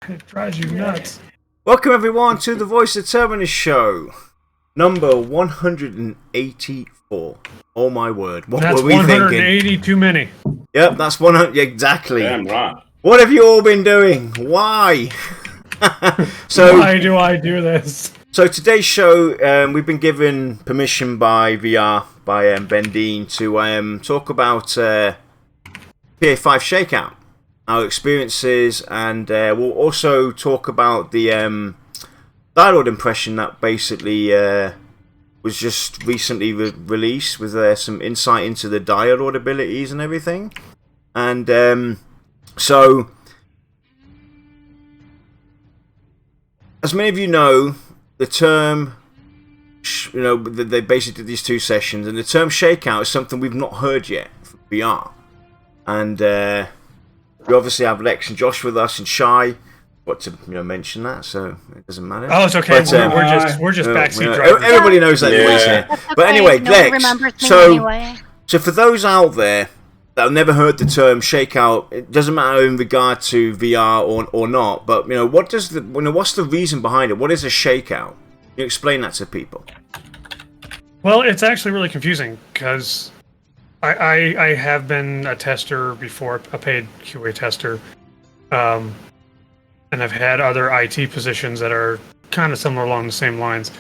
It drives you nuts. Welcome everyone to the Voice of Terminus show, number 184. Oh my word! What That's were we 180 thinking? too many. Yep, that's 100 exactly. Damn right. What have you all been doing? Why? Why do I do this? So today's show, we've been given permission by VR, by Ben Dean, to talk about PA5 Shakeout, our experiences, and we'll also talk about the Direlord impression that basically was just recently released, with some insight into the Direlord abilities and everything. And so, as many of you know, the term, they basically did these two sessions, and the term Shakeout is something we've not heard yet from VR. And we obviously have Lex and Josh with us, and Shy. What to mention that, so it doesn't matter. Oh, it's okay. But, we're just backseat drivers. Everybody knows that anyways here. But anyway, Lex. So for those out there that have never heard the term Shakeout, it doesn't matter in regard to VR or not. But what does what's the reason behind it? What is a Shakeout? Can you explain that to people? Well, it's actually really confusing because I have been a tester before, a paid QA tester, and I've had other IT positions that are kind of similar along the same lines.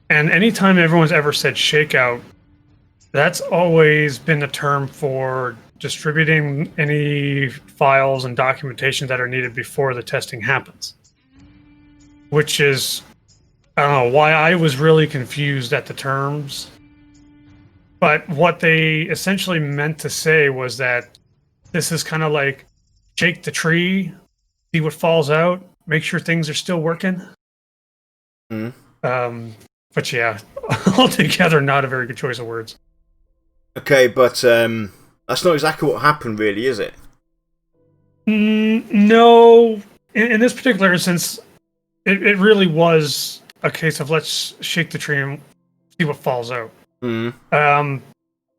And anytime everyone's ever said Shakeout, that's always been the term for distributing any files and documentation that are needed before the testing happens. Which is, I don't know why I was really confused at the terms. But what they essentially meant to say was that this is kind of like shake the tree, see what falls out, make sure things are still working. But yeah, altogether not a very good choice of words. Okay, but that's not exactly what happened, really, is it? No. In this particular instance, it really was a case of let's shake the tree and see what falls out.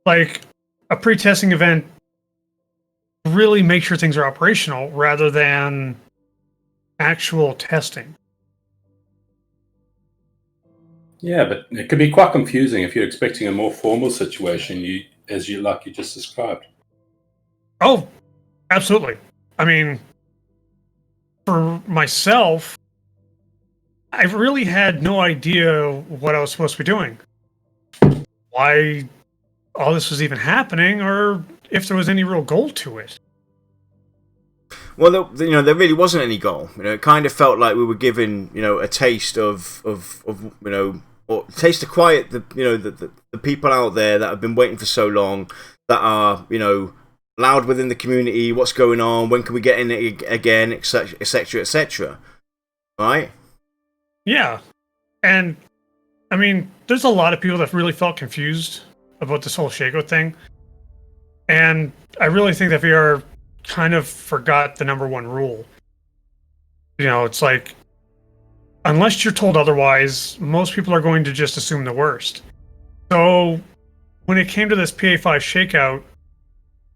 Like a pre-testing event, really make sure things are operational rather than actual testing. Yeah, but it can be quite confusing if you're expecting a more formal situation, as you just described. Oh, absolutely. I mean, for myself, I really had no idea what I was supposed to be doing, why all this was even happening, or if there was any real goal to it. Well, there really wasn't any goal. It kind of felt like we were given, a taste of or taste to quiet the people out there that have been waiting for so long, that are, loud within the community. What's going on? When can we get in it again? Etc. Etc. Etc. Right? Yeah, and I mean, there's a lot of people that really felt confused about this whole Shakeout thing, and I really think that VR kind of forgot the number one rule. It's like, unless you're told otherwise, most people are going to just assume the worst. So when it came to this PA5 Shakeout,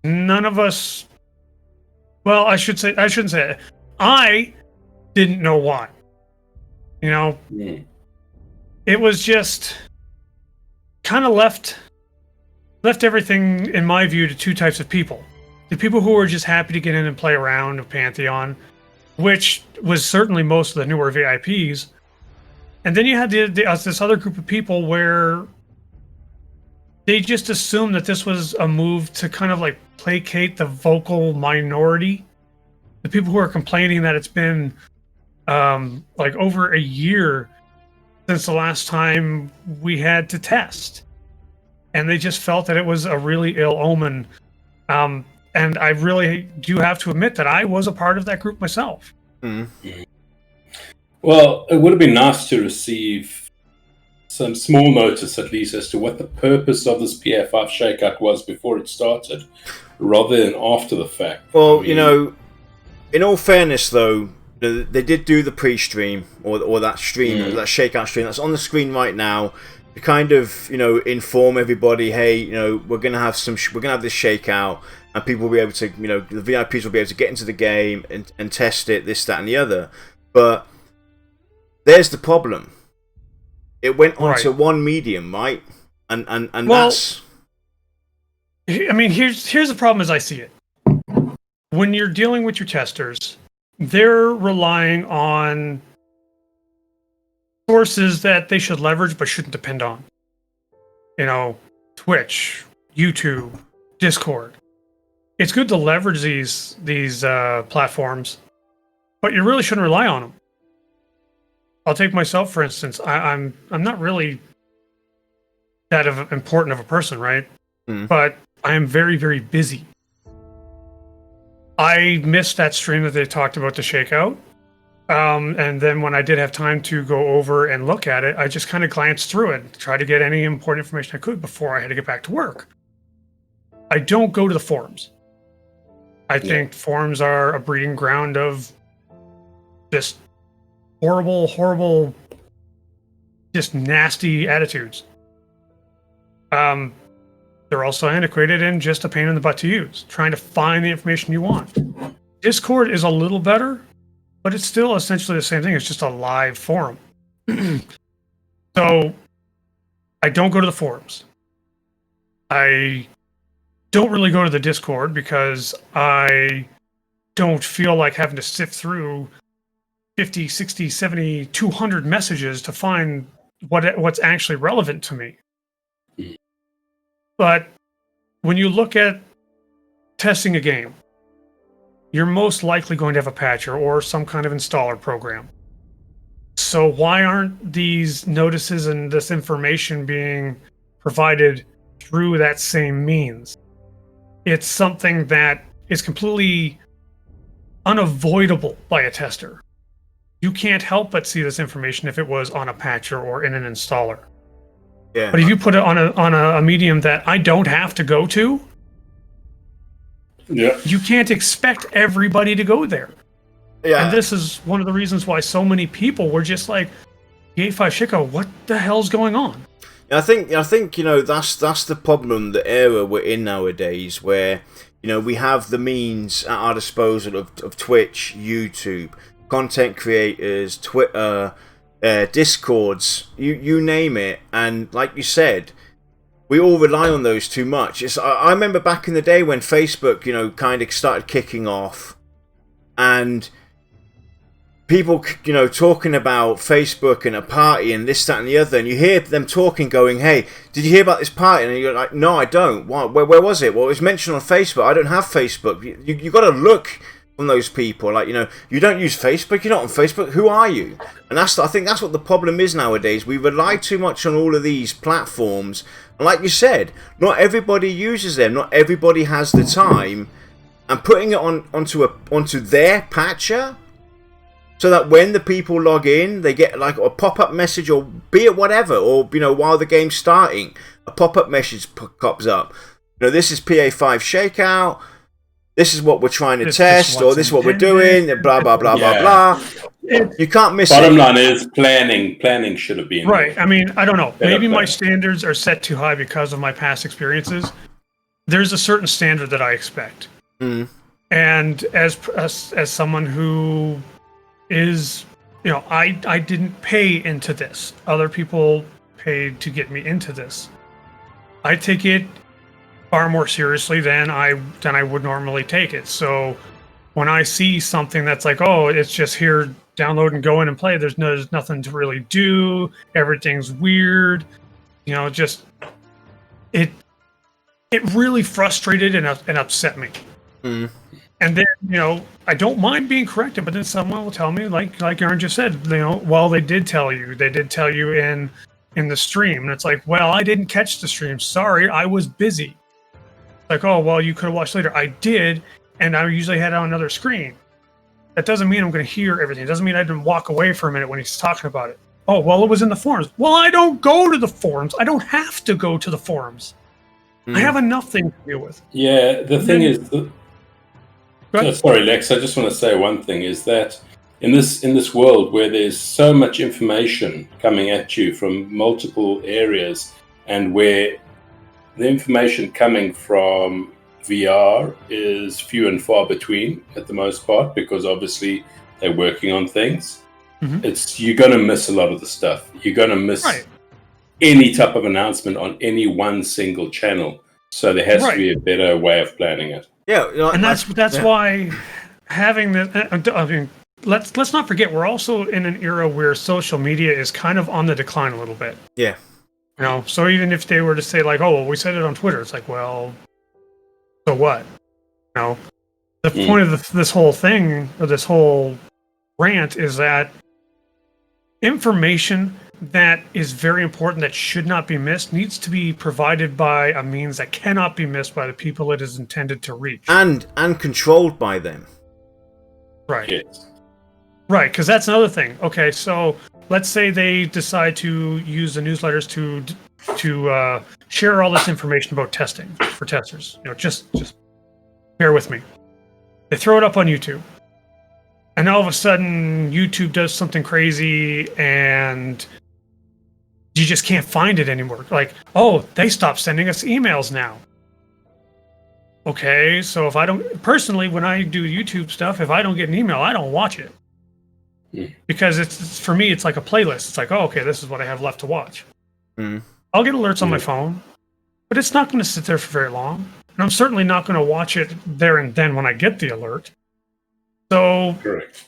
none of us, well, I shouldn't say it. I didn't know why. It was just kind of left everything, in my view, to two types of people. The people who were just happy to get in and play around of Pantheon, which was certainly most of the newer VIPs. And then you had this other group of people where they just assumed that this was a move to kind of like placate the vocal minority. The people who are complaining that it's been like over a year since the last time we had to test. And they just felt that it was a really ill omen. And I really do have to admit that I was a part of that group myself. Well, it would have been nice to receive some small notice, at least, as to what the purpose of this PA5 Shakeout was before it started, rather than after the fact. Well, in all fairness, though, they did do the pre-stream, or that stream, that Shakeout stream that's on the screen right now, to kind of, inform everybody, hey, we're gonna have this Shakeout. and people will be able to, the VIPs will be able to get into the game and test it, this, that, and the other. But there's the problem. It went onto one medium, right? And that's... I mean, here's the problem as I see it. When you're dealing with your testers, they're relying on sources that they should leverage but shouldn't depend on. Twitch, YouTube, Discord. It's good to leverage these platforms, but you really shouldn't rely on them. I'll take myself for instance. I'm not really that important of a person, right? But I am very, very busy. I missed that stream that they talked about the Shakeout. And then when I did have time to go over and look at it, I just kind of glanced through it, tried to get any important information I could before I had to get back to work. I don't go to the forums. I think forums are a breeding ground of just horrible, just nasty attitudes. They're also antiquated and just a pain in the butt to use, trying to find the information you want. Discord is a little better, but it's still essentially the same thing. It's just a live forum. So I don't go to the forums. I don't really go to the Discord because I don't feel like having to sift through 50, 60, 70, 200 messages to find what's actually relevant to me. But when you look at testing a game, you're most likely going to have a patcher or some kind of installer program. So why aren't these notices and this information being provided through that same means? It's something that is completely unavoidable by a tester. You can't help but see this information if it was on a patcher or in an installer. Yeah. But if you put it on a medium that I don't have to go to, you can't expect everybody to go there. Yeah. And this is one of the reasons why so many people were just like, the 8.5 Shakeout, what the hell's going on? I think that's the problem, the era we're in nowadays, where we have the means at our disposal of Twitch, YouTube, content creators, Twitter, Discords, you name it, and like you said, we all rely on those too much. I remember back in the day when Facebook, kind of started kicking off, and people, talking about Facebook and a party and this, that, and the other, and you hear them talking, going, "Hey, did you hear about this party?" And you're like, "No, I don't. Where was it?" "Well, it was mentioned on Facebook." "I don't have Facebook." You got to look from those people, like, you don't use Facebook, you're not on Facebook, who are you? And I think that's what the problem is nowadays. We rely too much on all of these platforms, and like you said, not everybody uses them, not everybody has the time, and putting it onto their patcher, so that when the people log in, they get like a pop-up message, or be it whatever, or while the game's starting, a pop-up message pops up. This is PA5 Shakeout. This is what we're trying to test, or this is what we're doing, and blah, blah, blah, blah, blah. You can't miss it. Bottom line is planning. Planning should have been right. I mean, I don't know. Maybe my standards are set too high because of my past experiences. There's a certain standard that I expect. And as someone who is, I didn't pay into this. Other people paid to get me into this. I take it far more seriously than I would normally take it. So when I see something that's like, oh, it's just here, download and go in and play, there's nothing to really do, everything's weird, just it really frustrated and upset me. And then I don't mind being corrected, but then someone will tell me, like Aaron just said, well, they did tell you in the stream, and it's like, well, I didn't catch the stream, sorry, I was busy. Like, oh, well, you could have watched later. I did, and I usually had it on another screen. That doesn't mean I'm going to hear everything. It doesn't mean I didn't walk away for a minute when he's talking about it. Oh, well, it was in the forums. Well, I don't go to the forums. I don't have to go to the forums. I have enough things to deal with. Yeah, the thing is... sorry, Lex, I just want to say one thing, is that in this world where there's so much information coming at you from multiple areas, and where the information coming from VR is few and far between at the most part, because obviously they're working on things. You're going to miss a lot of the stuff. You're going to miss any type of announcement on any one single channel. So there has to be a better way of planning it. Yeah, and that's why having the. I mean, let's not forget we're also in an era where social media is kind of on the decline a little bit. Yeah. You know, so even if they were to say like, "Oh, well, we said it on Twitter," it's like, well, so what? You know, the point of this whole thing, or this whole rant, is that information that is very important, that should not be missed, needs to be provided by a means that cannot be missed by the people it is intended to reach, and controlled by them. Right. Yes. Right, because that's another thing. Okay, so let's say they decide to use the newsletters to share all this information about testing for testers. You know, just bear with me. They throw it up on YouTube, and all of a sudden YouTube does something crazy, and you just can't find it anymore. Like, oh, they stopped sending us emails now. Okay, so if I don't, personally, when I do YouTube stuff, if I don't get an email, I don't watch it. Because it's for me, it's like a playlist. It's like, oh, okay, this is what I have left to watch. I'll get alerts on my phone, but it's not going to sit there for very long. And I'm certainly not going to watch it there and then when I get the alert. So Correct.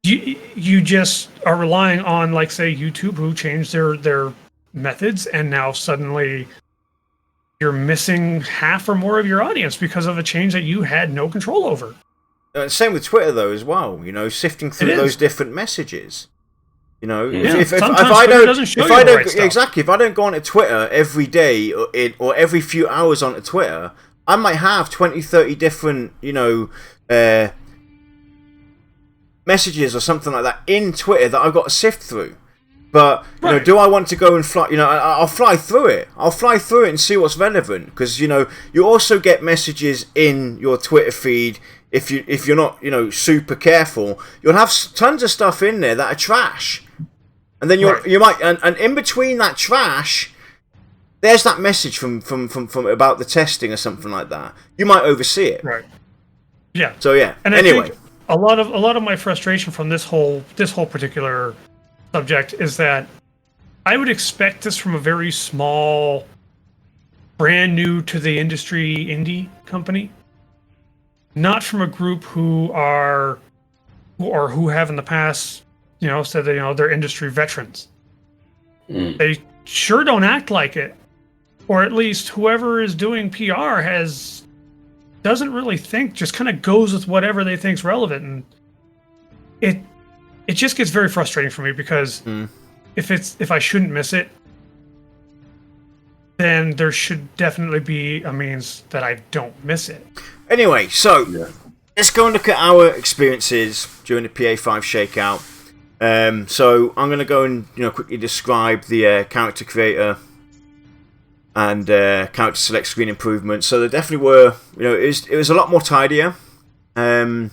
You just are relying on, like, say, YouTube, who changed their methods, and now suddenly you're missing half or more of your audience because of a change that you had no control over. Same with Twitter, though, as well. You know, sifting through those different messages. You know, if I don't exactly, if I don't go onto Twitter every day or every few hours onto Twitter, I might have 20, 30 different, you know, messages or something like that in Twitter that I've got to sift through. But you know, do I want to go and fly? You know, I'll fly through it. I'll fly through it and see what's relevant, because you know you also get messages in your Twitter feed. If you're not, you know, super careful, you'll have tons of stuff in there that are trash, and then you might and in between that trash, there's that message from about the testing or something like that. You might oversee it. Right. Yeah. So yeah. And anyway, I think a lot of my frustration from this whole particular subject is that I would expect this from a very small, brand new to the industry indie company. Not from a group who have in the past, you know, said that, you know, they're industry veterans. They sure don't act like it, or at least whoever is doing PR doesn't really think, just kind of goes with whatever they think's relevant, and it just gets very frustrating for me, because if I shouldn't miss it, then there should definitely be a means that I don't miss it. Anyway, so let's go and look at our experiences during the PA5 Shakeout. So I'm going to go and quickly describe the character creator and character select screen improvements. So there definitely were, it was a lot more tidier. It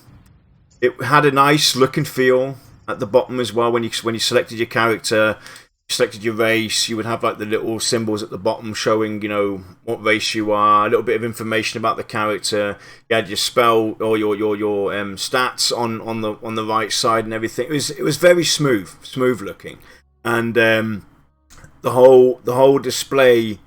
had a nice look and feel at the bottom as well. When you selected your character, you selected your race, you would have like the little symbols at the bottom showing, what race you are, a little bit of information about the character. You had your spell or your stats on the right side and everything. It was very smooth looking, and the whole display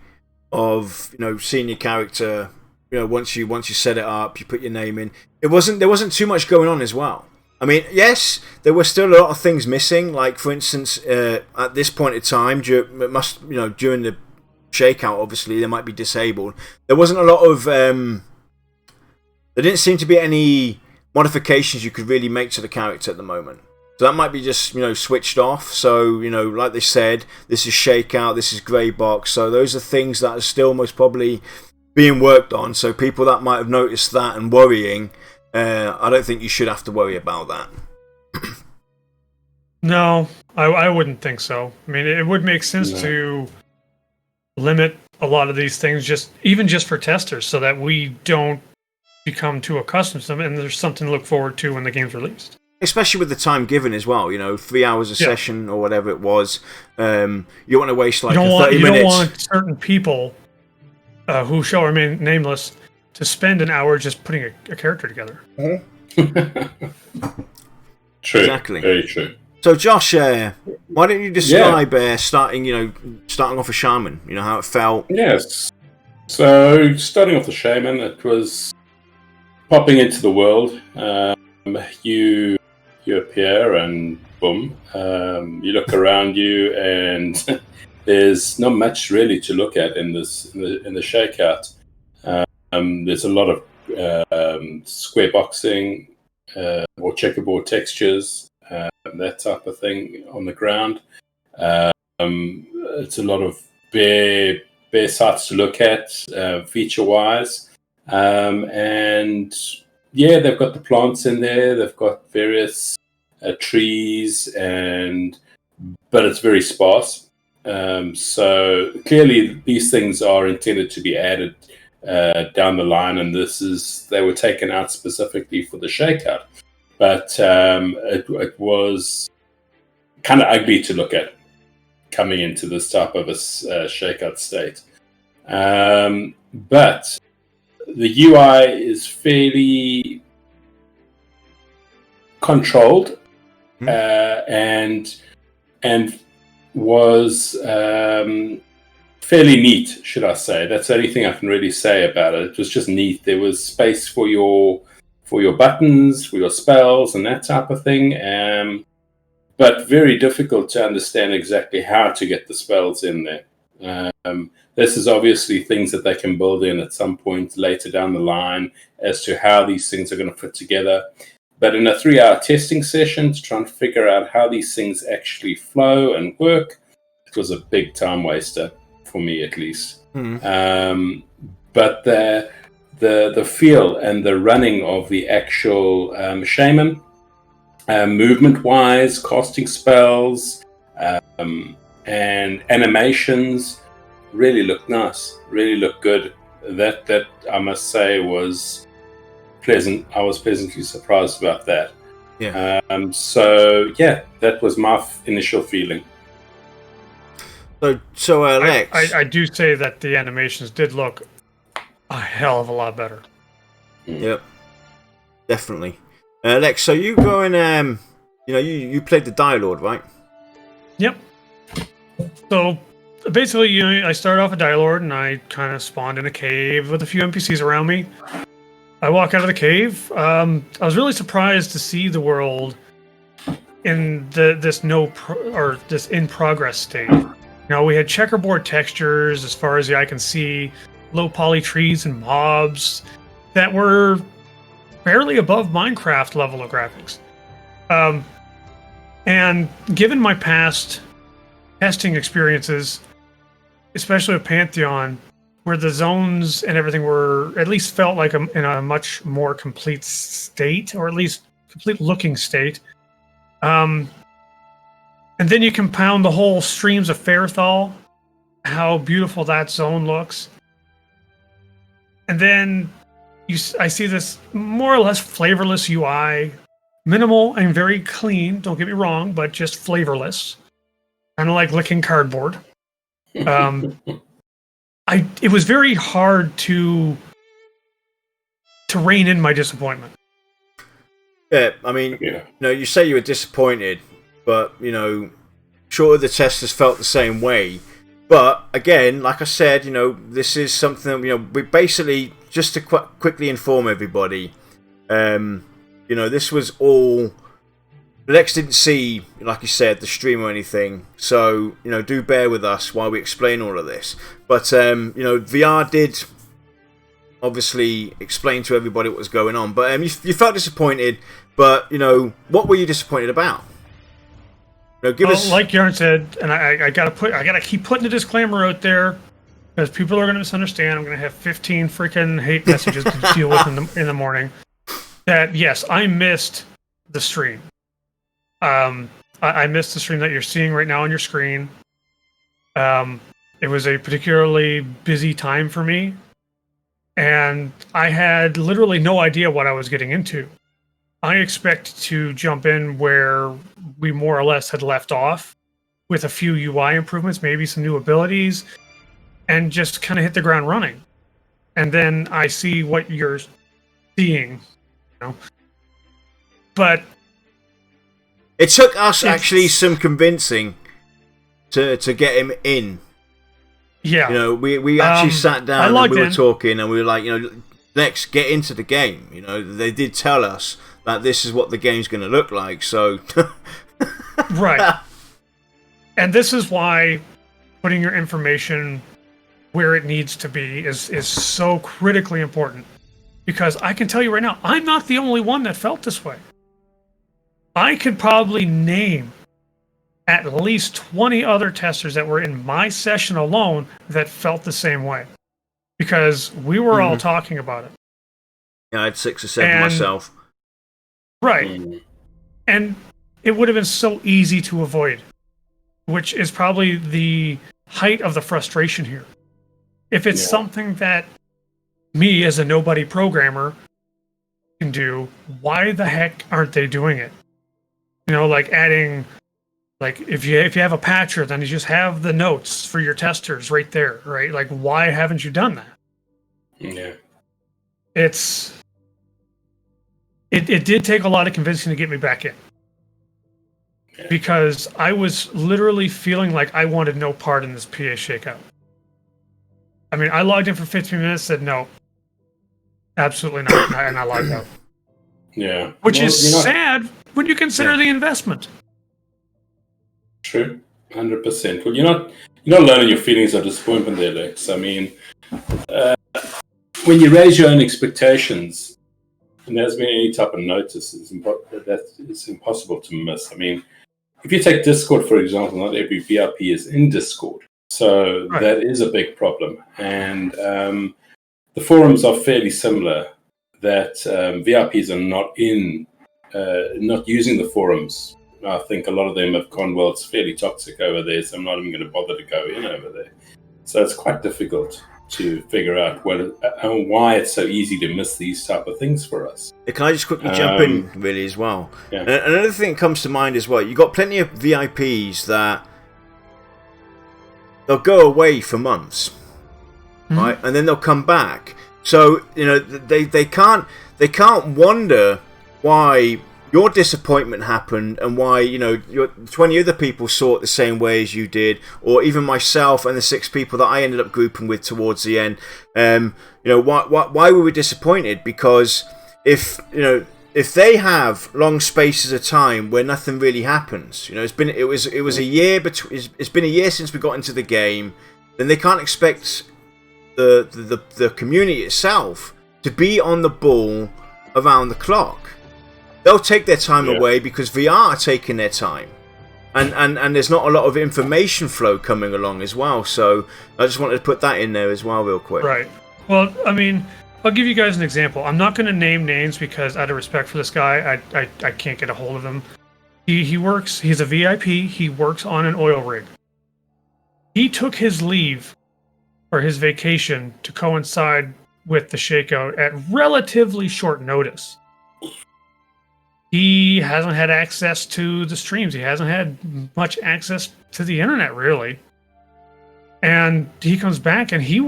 of seeing your character. Once you set it up, you put your name in. There wasn't too much going on as well. I mean, yes, there were still a lot of things missing. Like, for instance, at this point in time, during the Shakeout, obviously they might be disabled. There wasn't a lot of. There didn't seem to be any modifications you could really make to the character at the moment. So that might be just switched off. So like they said, this is Shakeout, this is Grey Box. So those are things that are still most probably being worked on. So people that might have noticed that and worrying. I don't think you should have to worry about that. No, I wouldn't think so. I mean, it would make sense to limit a lot of these things just for testers, so that we don't become too accustomed to them, and there's something to look forward to when the game's released. Especially with the time given as well, 3 hours a session or whatever it was. You don't want to waste like 30 minutes. You don't want certain people who shall remain nameless, to spend an hour just putting a character together. True. Exactly. Very true. So, Josh, why don't you describe starting off a shaman? You know how it felt. Yes. So, starting off the shaman, it was popping into the world. You appear and boom, you look around you, and there's not much really to look at in the shakeout. There's a lot of square boxing or checkerboard textures, that type of thing on the ground. It's a lot of bare sites to look at, feature-wise, and yeah, they've got the plants in there. They've got various trees, but it's very sparse. So clearly, these things are intended to be added down the line, and they were taken out specifically for the shakeout. But it was kind of ugly to look at coming into this type of a shakeout state. But the UI is fairly controlled, and was fairly neat, should I say. That's the only thing I can really say about it. It was just neat. There was space for your buttons, for your spells, and that type of thing. But very difficult to understand exactly how to get the spells in there. This is obviously things that they can build in at some point later down the line as to how these things are going to fit together. But in a 3-hour testing session to try and figure out how these things actually flow and work, it was a big time waster for me, at least. But the feel and the running of the actual shaman, movement-wise, casting spells, and animations really looked nice, really looked good. That I must say was pleasant. I was pleasantly surprised about that. Yeah. So yeah, that was my initial feeling. So Alex, I do say that the animations did look a hell of a lot better. Yep, definitely. Lex, so you go and you played the Direlord, right? Yep. So basically, I started off a Direlord, and I kind of spawned in a cave with a few NPCs around me. I walk out of the cave. I was really surprised to see the world in this in progress state. We had checkerboard textures as far as the eye can see, low poly trees and mobs that were barely above Minecraft level of graphics. And given my past testing experiences, especially with Pantheon, where the zones and everything were at least felt like in a much more complete state, or at least complete looking state. And then you compound the whole streams of Fairthal, how beautiful that zone looks. And then I see this more or less flavorless UI, minimal and very clean, don't get me wrong, but just flavorless. Kind of like licking cardboard. It was very hard to rein in my disappointment. Yeah, I mean, you say you were disappointed, but sure the testers felt the same way. But again, like I said, this is something we basically, just to quickly inform everybody, this was all. Lex didn't see, like you said, the stream or anything, so do bear with us while we explain all of this. But VR did obviously explain to everybody what was going on. But you felt disappointed. But what were you disappointed about? Give us, like Yarn said, and I gotta keep putting a disclaimer out there, because people are gonna misunderstand. I'm gonna have 15 freaking hate messages to deal with in the morning. That yes, I missed the stream. I missed the stream that you're seeing right now on your screen. It was a particularly busy time for me, and I had literally no idea what I was getting into. I expect to jump in where we more or less had left off, with a few UI improvements, maybe some new abilities, and just kind of hit the ground running. and then I see what you're seeing, But it took us actually some convincing to get him in. Yeah. We actually sat down and we were talking, and we were like, Lex, get into the game. They did tell us that this is what the game's going to look like, so... Right. And this is why putting your information where it needs to be is so critically important. Because I can tell you right now, I'm not the only one that felt this way. I could probably name at least 20 other testers that were in my session alone that felt the same way. Because we were all talking about it. Yeah, I had 6 or 7 myself. Right. And it would have been so easy to avoid, which is probably the height of the frustration here. If it's something that me as a nobody programmer can do, why the heck aren't they doing it? Like adding, like if you have a patcher, then you just have the notes for your testers right there, right? Like, why haven't you done that? Yeah. It did take a lot of convincing to get me back in. Yeah. Because I was literally feeling like I wanted no part in this PA shakeout. I mean, I logged in for 15 minutes, said no. Absolutely not. And I logged out. Yeah. Which is sad when you consider the investment. True. 100%. Well, you're not learning your feelings of disappointment there, Lex. I mean, when you raise your own expectations, and there's been any type of notice, that is impossible to miss. I mean, if you take Discord, for example, not every VIP is in Discord. So that is a big problem. And the forums are fairly similar, that VIPs are not using the forums. I think a lot of them have gone, well, it's fairly toxic over there, so I'm not even going to bother to go in over there. So it's quite difficult to figure out why it's so easy to miss these type of things for us. Can I just quickly jump in, really, as well? Yeah. Another thing that comes to mind as well, you've got plenty of VIPs that they'll go away for months, right, and then they'll come back. So they can't wonder why your disappointment happened and why your 20 other people saw it the same way as you did, or even myself and the 6 people that I ended up grouping with towards the end. Why were we disappointed? Because if they have long spaces of time where nothing really happens, it was a year it's been a year since we got into the game, then they can't expect the community itself to be on the ball around the clock. They'll take their time away because VR are taking their time, and there's not a lot of information flow coming along as well. So I just wanted to put that in there as well, real quick. Right. Well, I mean, I'll give you guys an example. I'm not going to name names because out of respect for this guy, I can't get a hold of him. He's a VIP. He works on an oil rig. He took his leave or his vacation to coincide with the shakeout at relatively short notice. He hasn't had access to the streams. He hasn't had much access to the internet, really. And he comes back and he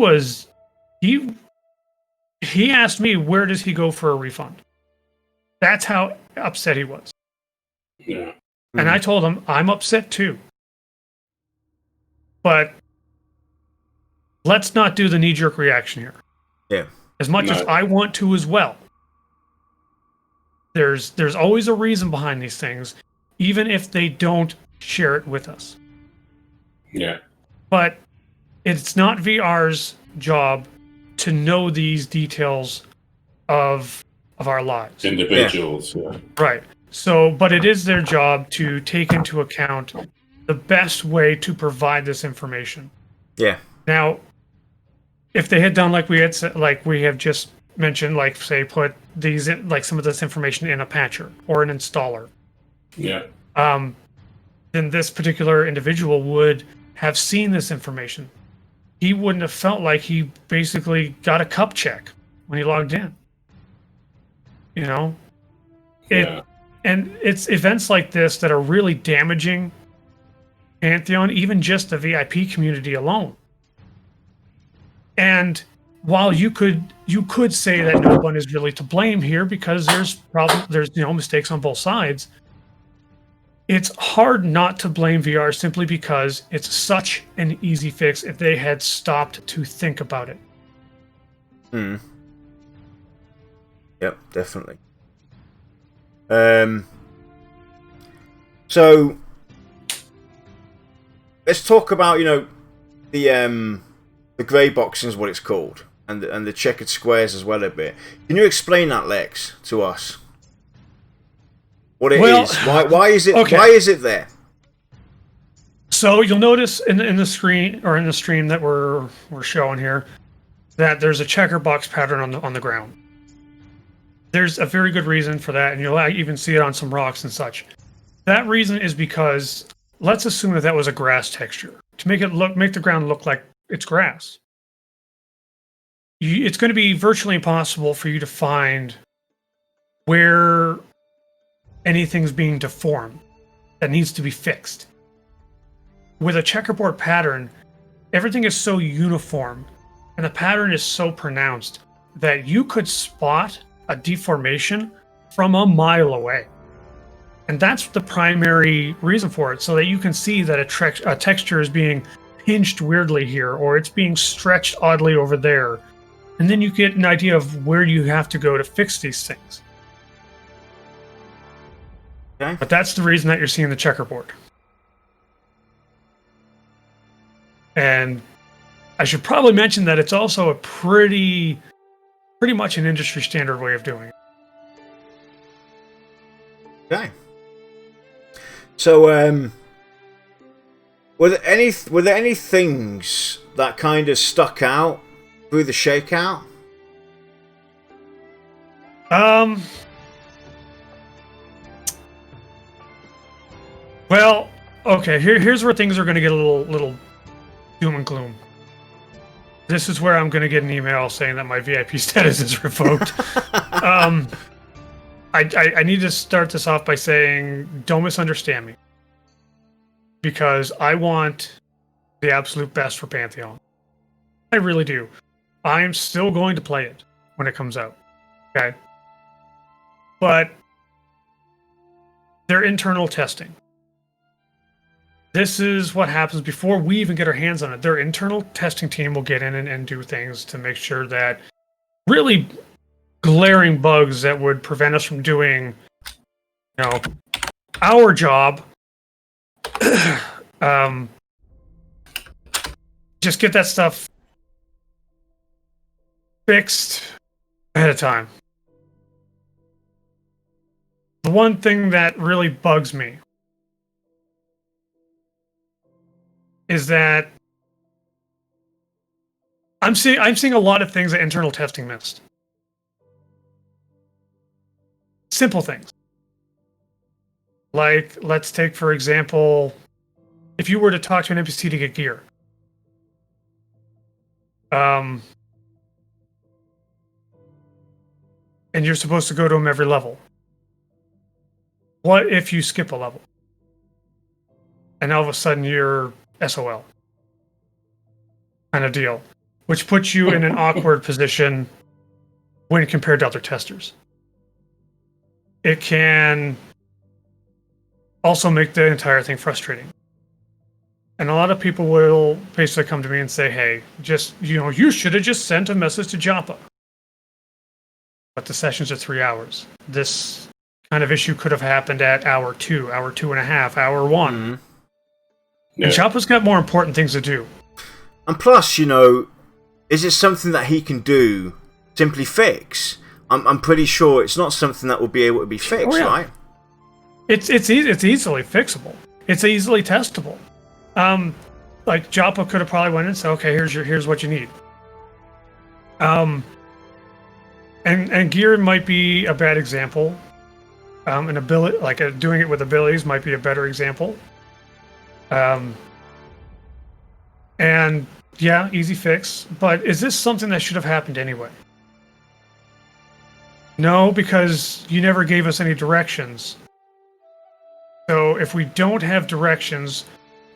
asked me, where does he go for a refund? That's how upset he was. Yeah. And I told him, I'm upset too. But let's not do the knee-jerk reaction here. Yeah. As much as I want to as well. There's always a reason behind these things, even if they don't share it with us. Yeah. But it's not VR's job to know these details of our lives. Individuals. Yeah. Right. So, but it is their job to take into account the best way to provide this information. Yeah. Now, if they had done like we have just mentioned, like say put these in, like some of this information in a patcher or an installer. Yeah. Then this particular individual would have seen this information. He wouldn't have felt like he basically got a cup check when he logged in. And it's events like this that are really damaging Pantheon, even just the VIP community alone. And while you could say that no one is really to blame here because there's mistakes on both sides, it's hard not to blame VR simply because it's such an easy fix if they had stopped to think about it. Yep, definitely. So let's talk about the grey box is what it's called, and the checkered squares as well a bit. Can you explain that, Lex, to us? What it is? Why is it? Okay. Why is it there? So you'll notice in the screen or in the stream that we're showing here that there's a checker box pattern on the ground. There's a very good reason for that, and you'll even see it on some rocks and such. That reason is because let's assume that was a grass texture to make the ground look like it's grass. It's going to be virtually impossible for you to find where anything's being deformed that needs to be fixed. With a checkerboard pattern, everything is so uniform and the pattern is so pronounced that you could spot a deformation from a mile away. And that's the primary reason for it, so that you can see that a texture is being pinched weirdly here, or it's being stretched oddly over there. And then you get an idea of where you have to go to fix these things. Okay. But that's the reason that you're seeing the checkerboard. And I should probably mention that it's also a pretty much an industry standard way of doing it. Okay. So, were there any things that kind of stuck out through the shakeout? Well, okay. Here's where things are going to get a little doom and gloom. This is where I'm going to get an email saying that my VIP status is revoked. I need to start this off by saying, don't misunderstand me. Because I want the absolute best for Pantheon. I really do. I am still going to play it when it comes out. Okay? But their internal testing. This is what happens before we even get our hands on it. Their internal testing team will get in and do things to make sure that really glaring bugs that would prevent us from doing, our job. Just get that stuff fixed ahead of time. The one thing that really bugs me is that I'm seeing a lot of things that internal testing missed. Simple things. Like, let's take, for example, if you were to talk to an NPC to get gear. And you're supposed to go to them every level. What if you skip a level? And all of a sudden you're SOL. Kind of deal. Which puts you in an awkward position when compared to other testers. It can also make the entire thing frustrating. And a lot of people will basically come to me and say, hey, you should have just sent a message to Joppa. But the sessions are 3 hours. This kind of issue could have happened at hour 2, hour 2.5, hour 1. Mm-hmm. Yeah. And Joppa's got more important things to do. And plus, is it something that he can do, simply fix? I'm pretty sure it's not something that will be able to be fixed, right? It's easily fixable. It's easily testable. Like Joppa could have probably went and said, okay, here's what you need. And gear might be a bad example. An ability, doing it with abilities, might be a better example. And yeah, easy fix. But is this something that should have happened anyway? No, because you never gave us any directions. So if we don't have directions,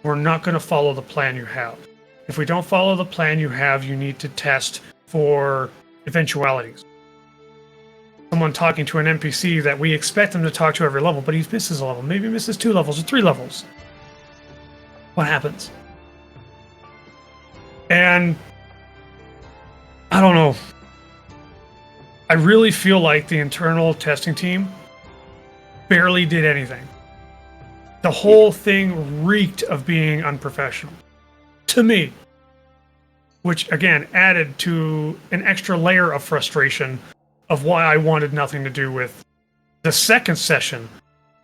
we're not going to follow the plan you have. If we don't follow the plan you have, you need to test for eventualities. Someone talking to an NPC that we expect him to talk to every level, but he misses a level. Maybe he misses 2 levels or 3 levels. What happens? And I don't know. I really feel like the internal testing team barely did anything. The whole thing reeked of being unprofessional. To me. Which, again, added to an extra layer of frustration of why I wanted nothing to do with the second session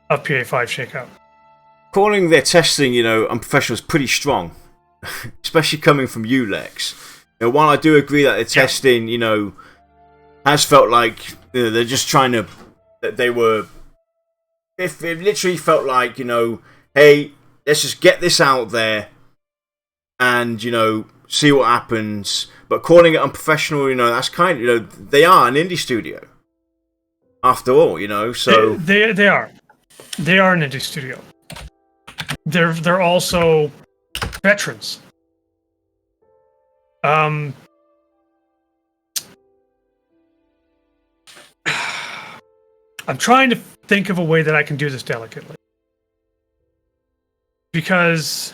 of PA5 Shakeout. Calling their testing, unprofessional is pretty strong. Especially coming from you, Lex. While I do agree that the testing, has felt like they're just trying to... They were... It literally felt like, hey, let's just get this out there and, see what happens. But calling it unprofessional, that's kind of, they are an indie studio. After all, so... They are. They are an indie studio. They're also veterans. I'm trying to think of a way that I can do this delicately. Because,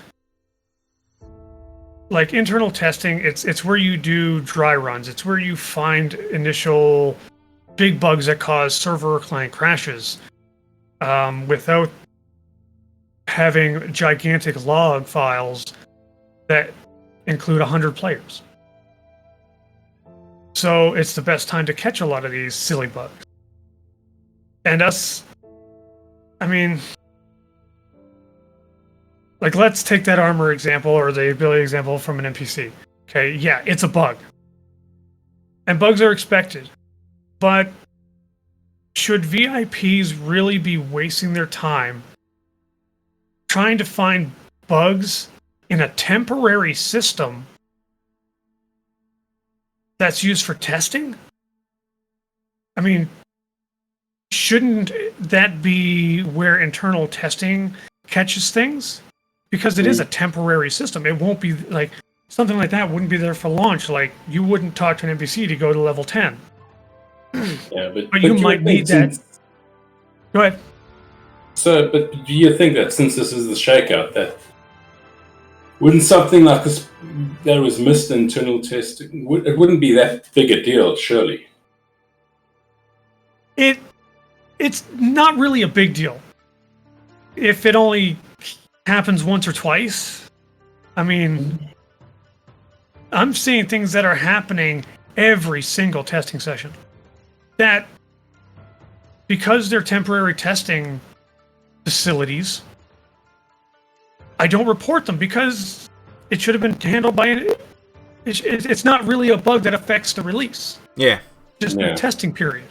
like, internal testing, it's where you do dry runs. It's where you find initial big bugs that cause server or client crashes without having gigantic log files that include 100 players. So it's the best time to catch a lot of these silly bugs. And us, I mean, like, let's take that armor example or the ability example from an NPC. Okay, yeah, it's a bug. And bugs are expected. But should VIPs really be wasting their time trying to find bugs in a temporary system that's used for testing? I mean, shouldn't that be where internal testing catches things? Because it is a temporary system. It won't be like something like that wouldn't be there for launch. Like, you wouldn't talk to an NPC to go to level 10. Yeah, but you might need that. Go ahead. So, but do you think that since this is the Shakeout, that wouldn't something like this that was missed internal testing, it wouldn't be that big a deal, surely? It's not really a big deal. If it only happens once or twice. I mean, I'm seeing things that are happening every single testing session. That, because they're temporary testing facilities, I don't report them because it should have been handled by... It's not really a bug that affects the release. Yeah. Just the testing period.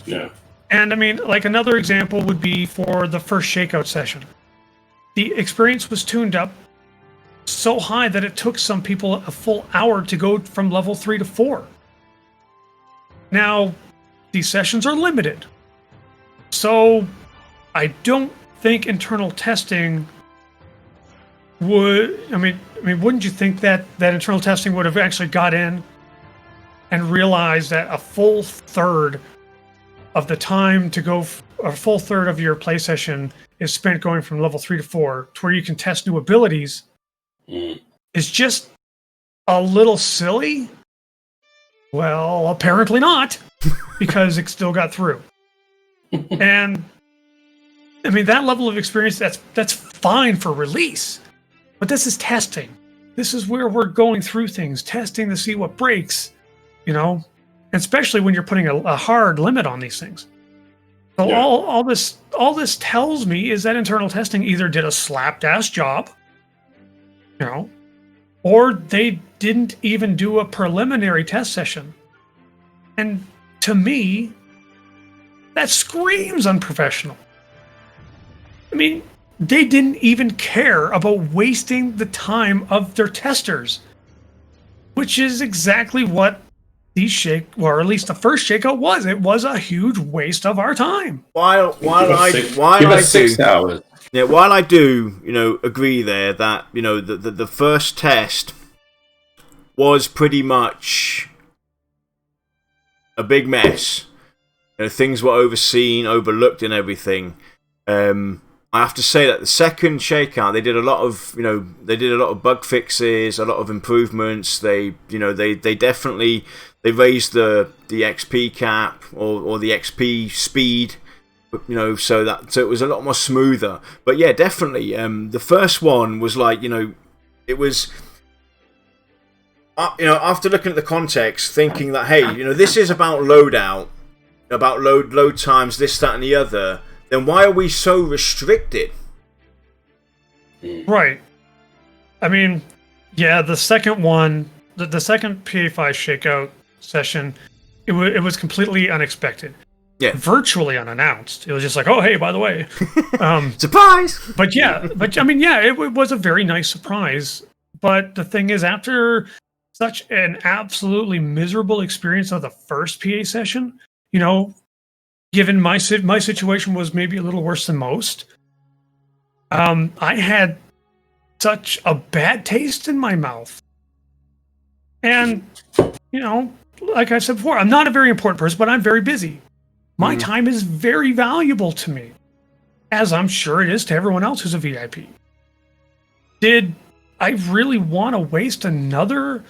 Yeah. And I mean, like, another example would be for the first Shakeout session. The experience was tuned up so high that it took some people a full hour to go from level 3 to 4. Now, these sessions are limited. So, I don't think internal testing would... I mean, wouldn't you think that internal testing would have actually got in and realized that a full third of the time to go... a full third of your play session is spent going from level 3 to 4 to where you can test new abilities is just a little silly? Well, apparently not, because it still got through. And I mean, that level of experience, that's fine for release. But this is testing. This is where we're going through things, testing to see what breaks, and especially when you're putting a hard limit on these things. So Yeah. all this tells me is that internal testing either did a slapdash job, or they didn't even do a preliminary test session. And to me, that screams unprofessional. I mean, they didn't even care about wasting the time of their testers, which is exactly what or at least the first Shakeout was. It was a huge waste of our time. While I do, agree there that the first test was pretty much a big mess. Things were overseen, overlooked, and everything. I have to say that the second Shakeout, they did a lot of bug fixes, a lot of improvements. They definitely raised the XP cap or the XP speed, so it was a lot more smoother. But yeah, definitely, the first one was like, it was. After looking at the context, thinking that hey, this is about loadout, about load times, this, that, and the other. Then why are we so restricted? Right. I mean, yeah, the second one, the second PA5 Shakeout session, it was completely unexpected. Yeah. Virtually unannounced. It was just like, oh, hey, by the way. Surprise! But I mean, it was a very nice surprise. But the thing is, after such an absolutely miserable experience of the first PA session, given my situation was maybe a little worse than most, I had such a bad taste in my mouth. And, like I said before, I'm not a very important person, but I'm very busy. My time is very valuable to me, as I'm sure it is to everyone else who's a VIP. Did I really want to waste another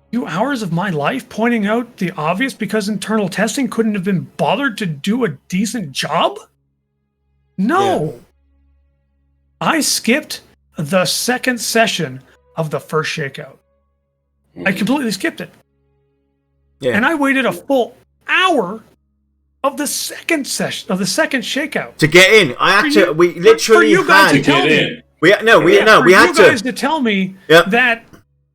few hours of my life pointing out the obvious because internal testing couldn't have been bothered to do a decent job? No. Yeah. I skipped the second session of the first Shakeout. I completely skipped it. Yeah. And I waited a full hour of the second session, of the second Shakeout. To get in. We literally had to get in. We had to tell me that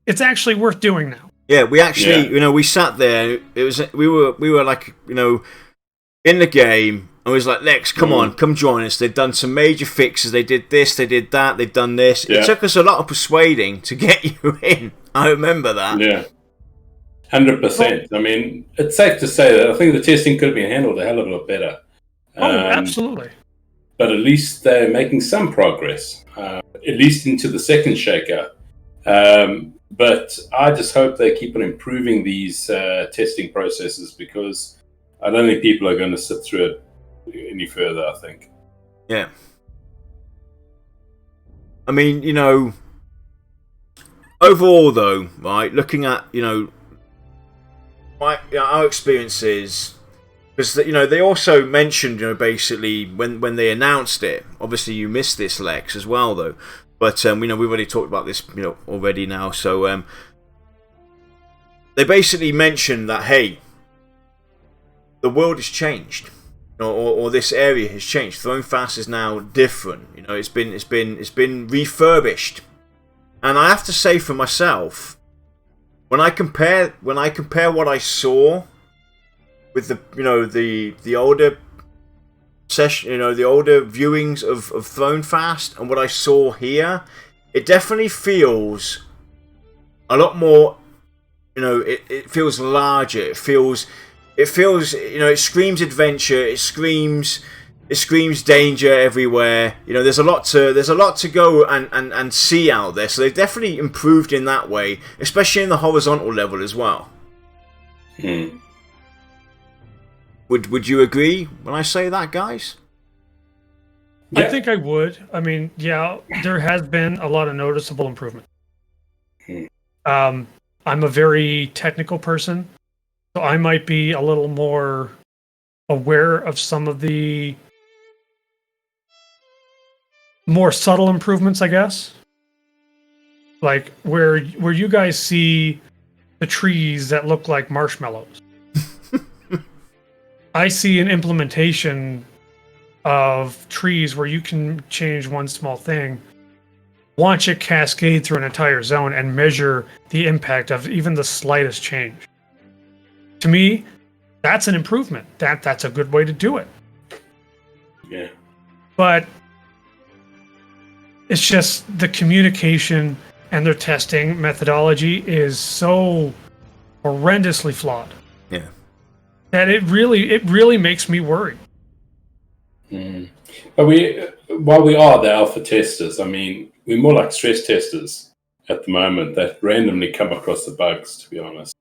it's actually worth doing now. Yeah, we actually, we sat there. We were like, in the game. And we was like, Lex, come on, come join us. They'd done some major fixes. They did this, they did that, they'd done this. Yeah. It took us a lot of persuading to get you in. I remember that. Yeah, 100%. I mean, it's safe to say that I think the testing could have been handled a hell of a lot better. Absolutely. But at least they're making some progress, at least into the second Shakeout. But I just hope they keep on improving these testing processes, because I don't think people are going to sit through it any further, I think. Yeah. I mean, overall though, right, looking at, our experiences, because, they also mentioned, basically, when they announced it, obviously you missed this, Lex, as well, though, but, we've already talked about this, already now, so, they basically mentioned that, hey, the world has changed. Or this area has changed. Thronefast is now different. It's been refurbished, and I have to say for myself, when I compare what I saw with the older session, the older viewings of Thronefast, and what I saw here, it definitely feels a lot more. It feels larger. It feels, it screams adventure. It screams danger everywhere. There's a lot to go and see out there. So they've definitely improved in that way, especially in the horizontal level as well. Would you agree when I say that, guys? Yeah. I think I would. I mean, yeah, there has been a lot of noticeable improvement. I'm a very technical person. So I might be a little more aware of some of the more subtle improvements, I guess. Like where you guys see the trees that look like marshmallows. I see an implementation of trees where you can change one small thing, watch it cascade through an entire zone, and measure the impact of even the slightest change. To me, that's an improvement. That's a good way to do it. Yeah. But it's just the communication and their testing methodology is so horrendously flawed. Yeah. That it really makes me worry. But while we are the alpha testers, I mean, we're more like stress testers at the moment that randomly come across the bugs, to be honest.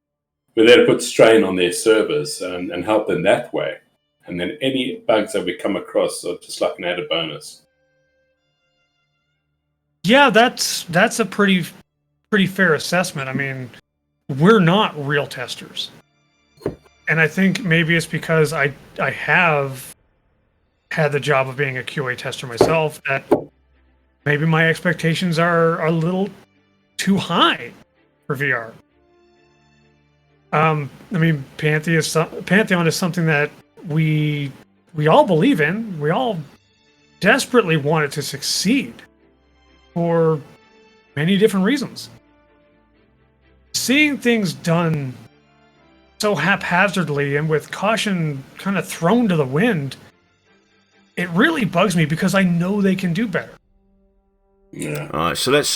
we're there to put strain on their servers and help them that way. And then any bugs that we come across are just like an added bonus. Yeah, that's a pretty fair assessment. I mean, we're not real testers. And I think maybe it's because I have had the job of being a QA tester myself that maybe my expectations are a little too high for VR. I mean, Pantheon is something that we all believe in. We all desperately want it to succeed for many different reasons. Seeing things done so haphazardly and with caution kind of thrown to the wind, it really bugs me because I know they can do better. Yeah. All right, so let's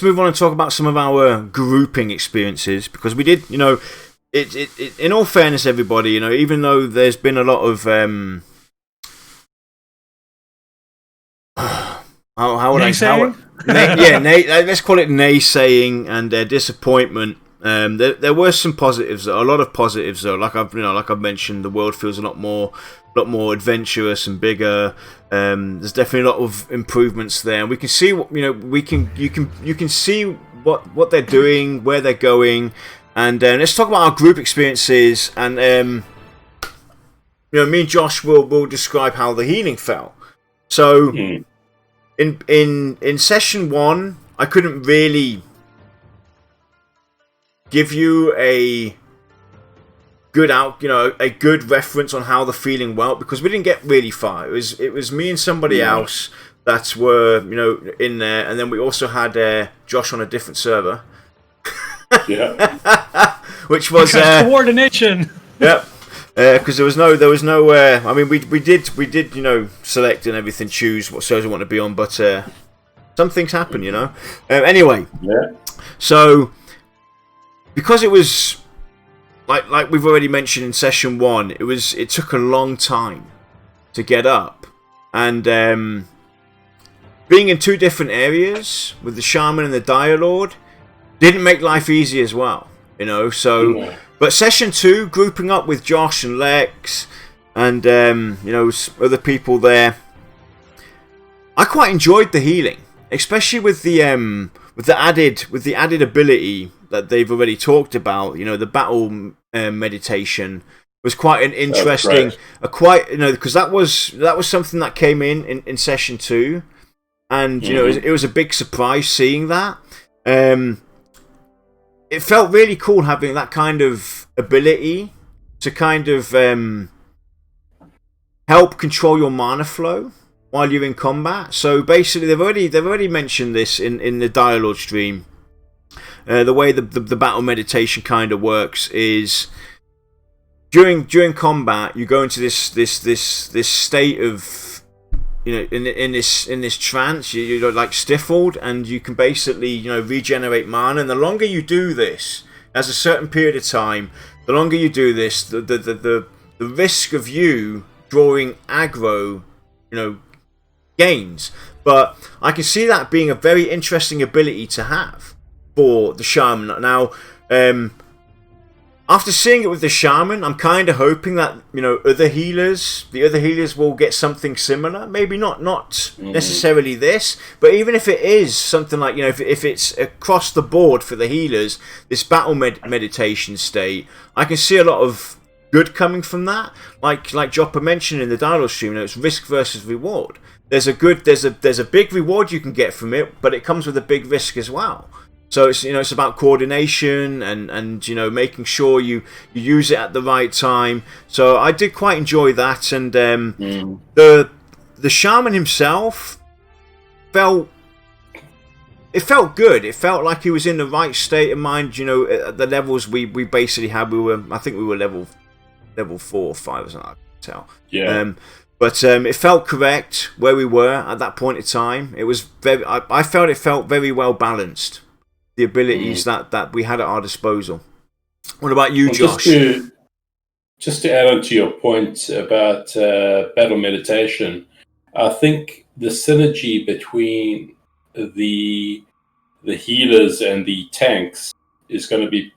move on and talk about some of our grouping experiences, because we did, it in all fairness, everybody, even though there's been a lot of let's call it naysaying and disappointment. There were some positives, a lot of positives though. Like I've mentioned, the world feels a lot more adventurous and bigger. There's definitely a lot of improvements there, and we can see you can see what they're doing, where they're going, and let's talk about our group experiences. And me and Josh will describe how the healing felt. So in session 1, I couldn't really give you a good reference on how the feeling went, because we didn't get really far. It was me and somebody else that were in there, and then we also had Josh on a different server. Which was coordination. Yep. Because there was no. I mean, we did select and everything, choose what servers we want to be on, but some things happen, Anyway. Yeah. So, because it was like we've already mentioned in session 1, it took a long time to get up, and being in 2 different areas with the Shaman and the Direlord didn't make life easy as well, So, but session 2, grouping up with Josh and Lex, and other people there, I quite enjoyed the healing, especially with the added ability that they've already talked about. The battle meditation was quite an interesting, because that was something that came in session 2, and it was a big surprise seeing that. It felt really cool having that kind of ability to kind of help control your mana flow while you're in combat. So basically, they've already mentioned this in the Direlord stream. The way the battle meditation kind of works is during combat, you go into this state of in this trance. You're like stifled, and you can basically regenerate mana. And the longer you do this, as a certain period of time, the longer you do this, the risk of you drawing aggro, gains. But I can see that being a very interesting ability to have for the Shaman. Now, after seeing it with the Shaman, I'm kind of hoping that the other healers will get something similar. Maybe not necessarily this, but even if it is something like if it's across the board for the healers, this battle meditation state, I can see a lot of good coming from that. Like Joppa mentioned in the Direlord stream, it's risk versus reward. There's a big reward you can get from it, but it comes with a big risk as well. So it's about coordination and making sure you use it at the right time. So I did quite enjoy that, and the Shaman himself felt good. It felt like he was in the right state of mind. At the levels we basically had, I think we were level 4 or 5 or something. I can tell. Yeah. But it felt correct where we were at that point in time. It was I felt it felt very well balanced. The abilities that we had at our disposal. What about you, Josh? Just to add on to your point about battle meditation, I think the synergy between the healers and the tanks is going to be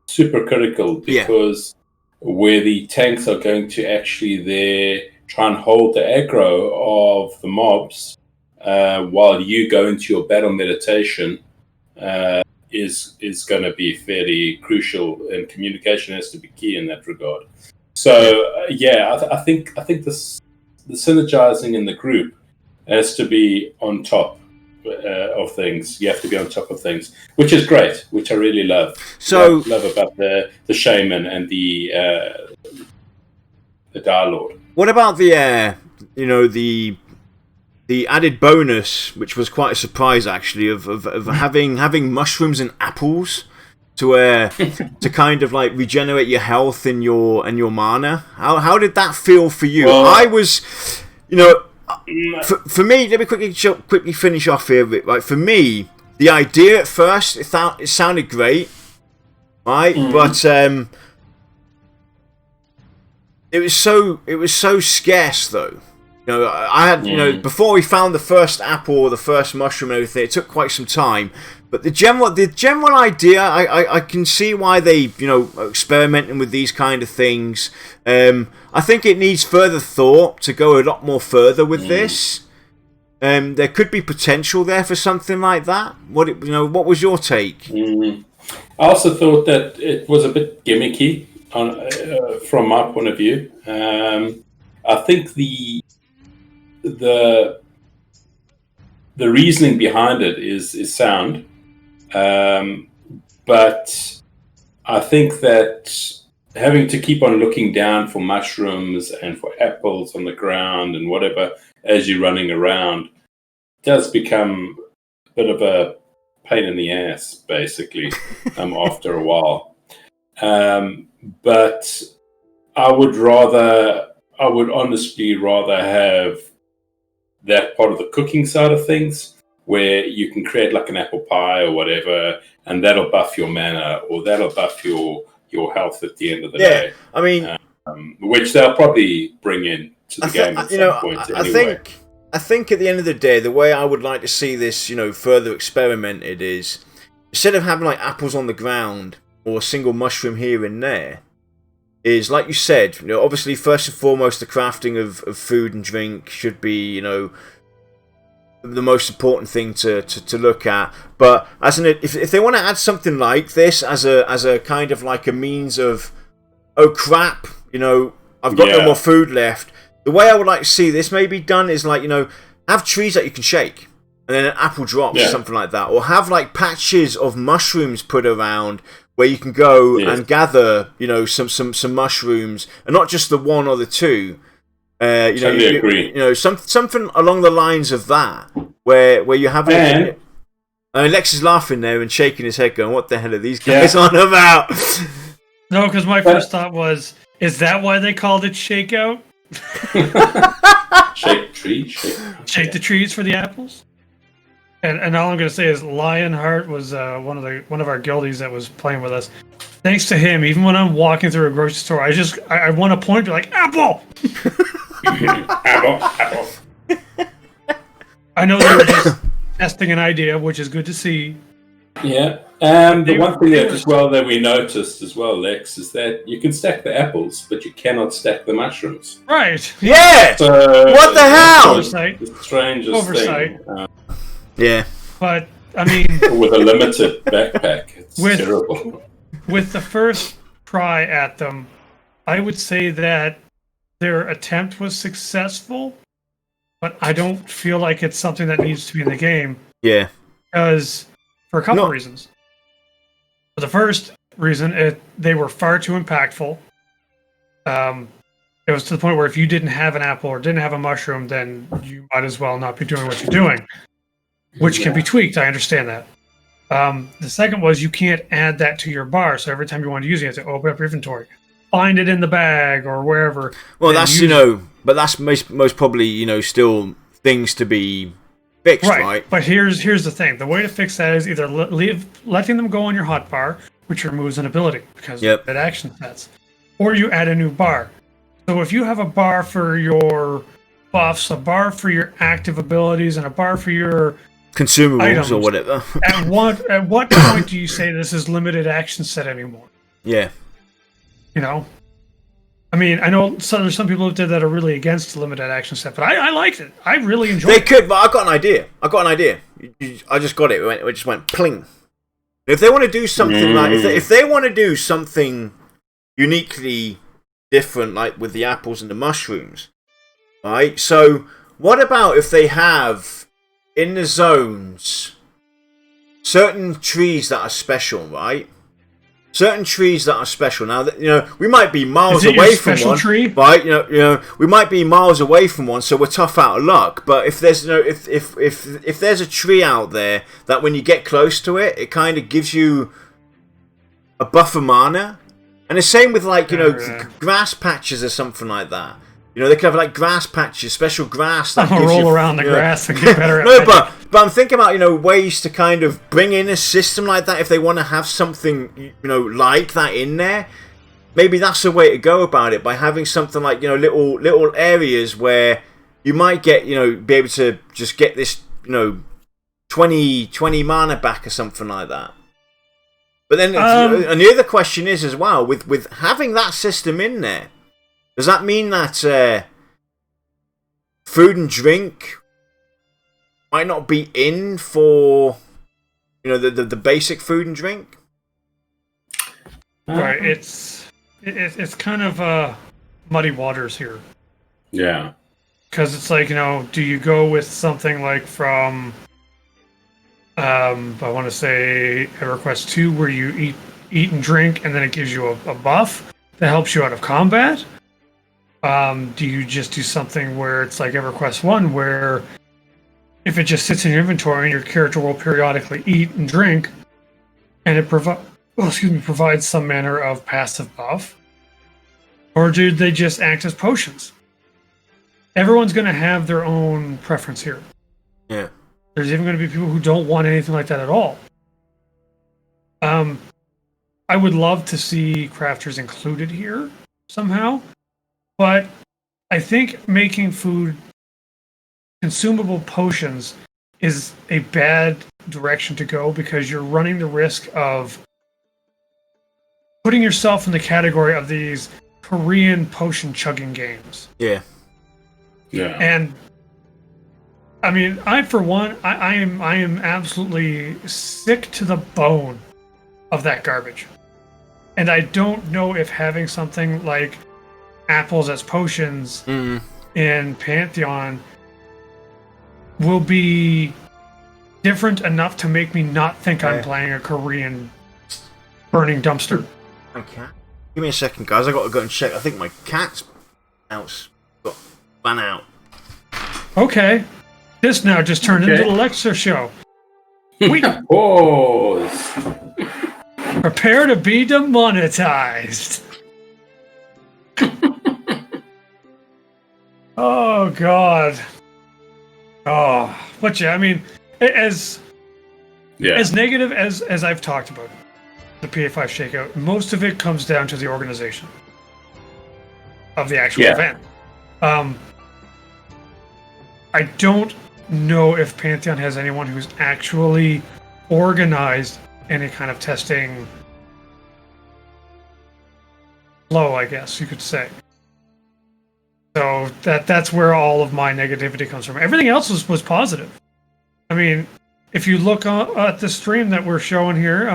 super critical because where the tanks are going to actually there try and hold the aggro of the mobs while you go into your battle meditation is going to be fairly crucial, and communication has to be key in that regard. So I think the synergizing in the group has to be on top of things. You have to be on top of things, which is great, which I really love. So love about the shaman and the Direlord. What about the the added bonus, which was quite a surprise actually, of having mushrooms and apples to kind of like regenerate your health and your mana? How did that feel for you? Well, I was, for me, let me quickly finish off here. Like for me, the idea at first it sounded great, right? But it was so scarce though. I had before we found the first apple or the first mushroom and everything, it took quite some time. But the general idea, I can see why they are experimenting with these kind of things. I think it needs further thought to go a lot more further with this. There could be potential there for something like that. What was your take? I also thought that it was a bit gimmicky from my point of view. I think the reasoning behind it is sound, but I think that having to keep on looking down for mushrooms and for apples on the ground and whatever as you're running around does become a bit of a pain in the ass, basically, after a while. But I would honestly rather have that part of the cooking side of things, where you can create like an apple pie or whatever, and that'll buff your mana or that'll buff your health at the end of the day. I mean, which they'll probably bring in to the game at some point anyway. I think at the end of the day, the way I would like to see this, further experimented is, instead of having like apples on the ground or a single mushroom here and there, is like you said, obviously first and foremost the crafting of food and drink should be, the most important thing to look at. But if they want to add something like this as a kind of like a means of, oh crap, I've got no more food left. The way I would like to see this maybe done is like, have trees that you can shake, and then an apple drops or something like that, or have like patches of mushrooms put around where you can go and gather, some mushrooms, and not just the one or the two. Totally agree. Something along the lines of that, where you have. Lex is laughing there and shaking his head, going, "What the hell are these guys on about?" No, because my first thought was, is that why they called it Shakeout? Shake the trees for the apples. And all I'm going to say is Lionheart was one of our guildies that was playing with us. Thanks to him, even when I'm walking through a grocery store, I want to point to like, apple! Apple. I know they were just testing an idea, which is good to see. Yeah. The one thing that we noticed as well, Lex, is that you can stack the apples, but you cannot stack the mushrooms. Right. Yeah! So, what the hell? Oversight. The strangest thing. Yeah. But, I mean... with a limited backpack. It's terrible. With the first try at them, I would say that their attempt was successful, but I don't feel like it's something that needs to be in the game. Yeah. Because, for a couple of reasons. For the first reason, they were far too impactful. It was to the point where if you didn't have an apple or didn't have a mushroom, then you might as well not be doing what you're doing. Which can be tweaked, I understand that. The second was you can't add that to your bar, so every time you want to use it, you have to open up your inventory. Find it in the bag or wherever. Well, that's, but that's most probably, still things to be fixed, right? But here's the thing. The way to fix that is either letting them go on your hotbar, which removes an ability because of that action sets, or you add a new bar. So if you have a bar for your buffs, a bar for your active abilities, and a bar for your consumables items, or whatever. At what point do you say this is limited action set anymore? Yeah. You know? I mean, I know there's some people out there that are really against limited action stuff, but I liked it. I really enjoyed it. They could, but I got an idea. I just got it. It just went pling. If they want to do something like... If they want to do something uniquely different, like with the apples and the mushrooms, right? So, what about if they have, in the zones, certain trees that are special, right? Certain trees that are special. Now, we might be miles away from one, tree? Right? We might be miles away from one, so we're tough out of luck. But if there's if there's a tree out there that when you get close to it, it kind of gives you a buffer mana, and the same with grass patches or something like that. They could have like grass patches, special grass that gives roll around the grass and get better. No, but I'm thinking about ways to kind of bring in a system like that if they want to have something like that in there. Maybe that's the way to go about it, by having something like little areas where you might get be able to just get this 20 mana back or something like that. But then and the other question is as well, with having that system in there, does that mean that food and drink might not be in for the basic food and drink? Right, it's kind of muddy waters here. Yeah, because it's like do you go with something like from I want to say EverQuest 2 where you eat and drink and then it gives you a buff that helps you out of combat? Do you just do something where it's like EverQuest 1 where if it just sits in your inventory and your character will periodically eat and drink and it provides some manner of passive buff? Or do they just act as potions? Everyone's going to have their own preference here. Yeah. There's even going to be people who don't want anything like that at all. I would love to see crafters included here somehow. But I think making food consumable potions is a bad direction to go, because you're running the risk of putting yourself in the category of these Korean potion chugging games. Yeah. Yeah. And I mean, I am absolutely sick to the bone of that garbage. And I don't know if having something like apples as potions in Pantheon will be different enough to make me not think I'm playing a Korean burning dumpster. My cat. Give me a second, guys. I got to go and check. I think my cat's house got run out. Okay. This now just turned into the lecture show. Pause. Prepare to be demonetized. Oh God. Oh, but yeah, I mean, as negative as I've talked about the PA5 Shakeout, most of it comes down to the organization of the actual event. I don't know if Pantheon has anyone who's actually organized any kind of testing flow, I guess you could say. So that's where all of my negativity comes from. Everything else was positive. I mean, if you look at the stream that we're showing here,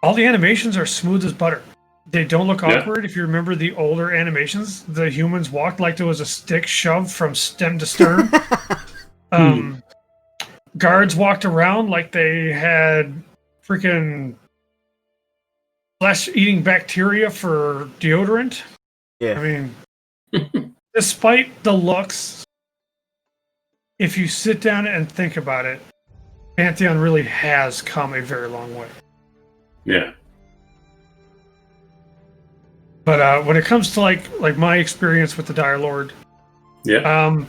all the animations are smooth as butter. They don't look awkward. If you remember the older animations, the humans walked like there was a stick shoved from stem to stern. Guards walked around like they had freaking flesh-eating bacteria for deodorant. Yeah. I mean, despite the looks, if you sit down and think about it, Pantheon really has come a very long way. Yeah. But when it comes to like my experience with the Direlord, the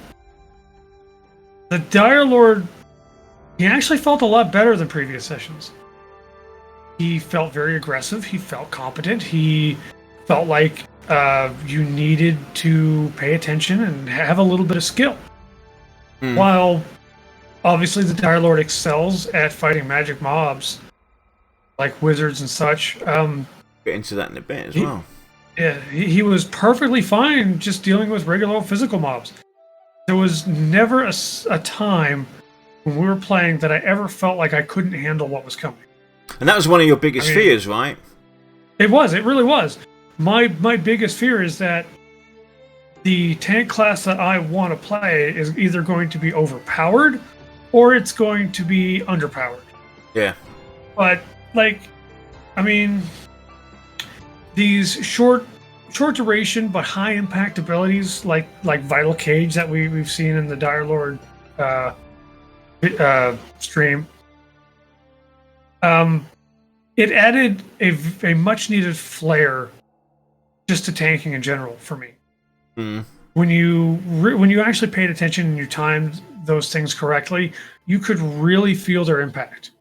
Direlord, he actually felt a lot better than previous sessions. He felt very aggressive. He felt competent. He felt like you needed to pay attention and have a little bit of skill. While obviously the Direlord excels at fighting magic mobs like wizards and such, Get into that in a bit as well. Yeah, he was perfectly fine just dealing with regular physical mobs. There was never a time when we were playing that I ever felt like I couldn't handle what was coming. And that was one of your biggest fears, right? It was. It really was. My biggest fear is that the tank class that I want to play is either going to be overpowered or it's going to be underpowered. Yeah. But, like, I mean, these short duration but high impact abilities like Vital Cage that we've seen in the Direlord stream, it added a much needed flair just to tanking in general for me. When you actually paid attention and you timed those things correctly, you could really feel their impact.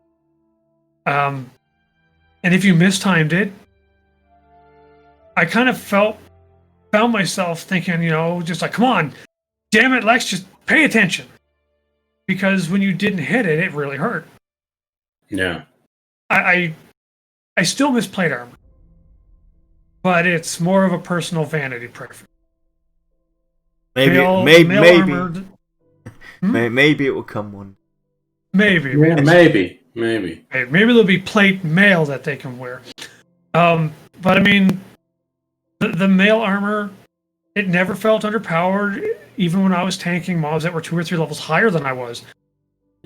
And if you mistimed it, I kind of found myself thinking, just like, come on, damn it, Lex, just pay attention. Because when you didn't hit it, it really hurt. Yeah. I still miss plate armor. But it's more of a personal vanity preference. Maybe it will come one. Maybe. Maybe. Maybe there'll be plate mail that they can wear. But I mean, the mail armor, it never felt underpowered, even when I was tanking mobs that were 2 or 3 levels higher than I was.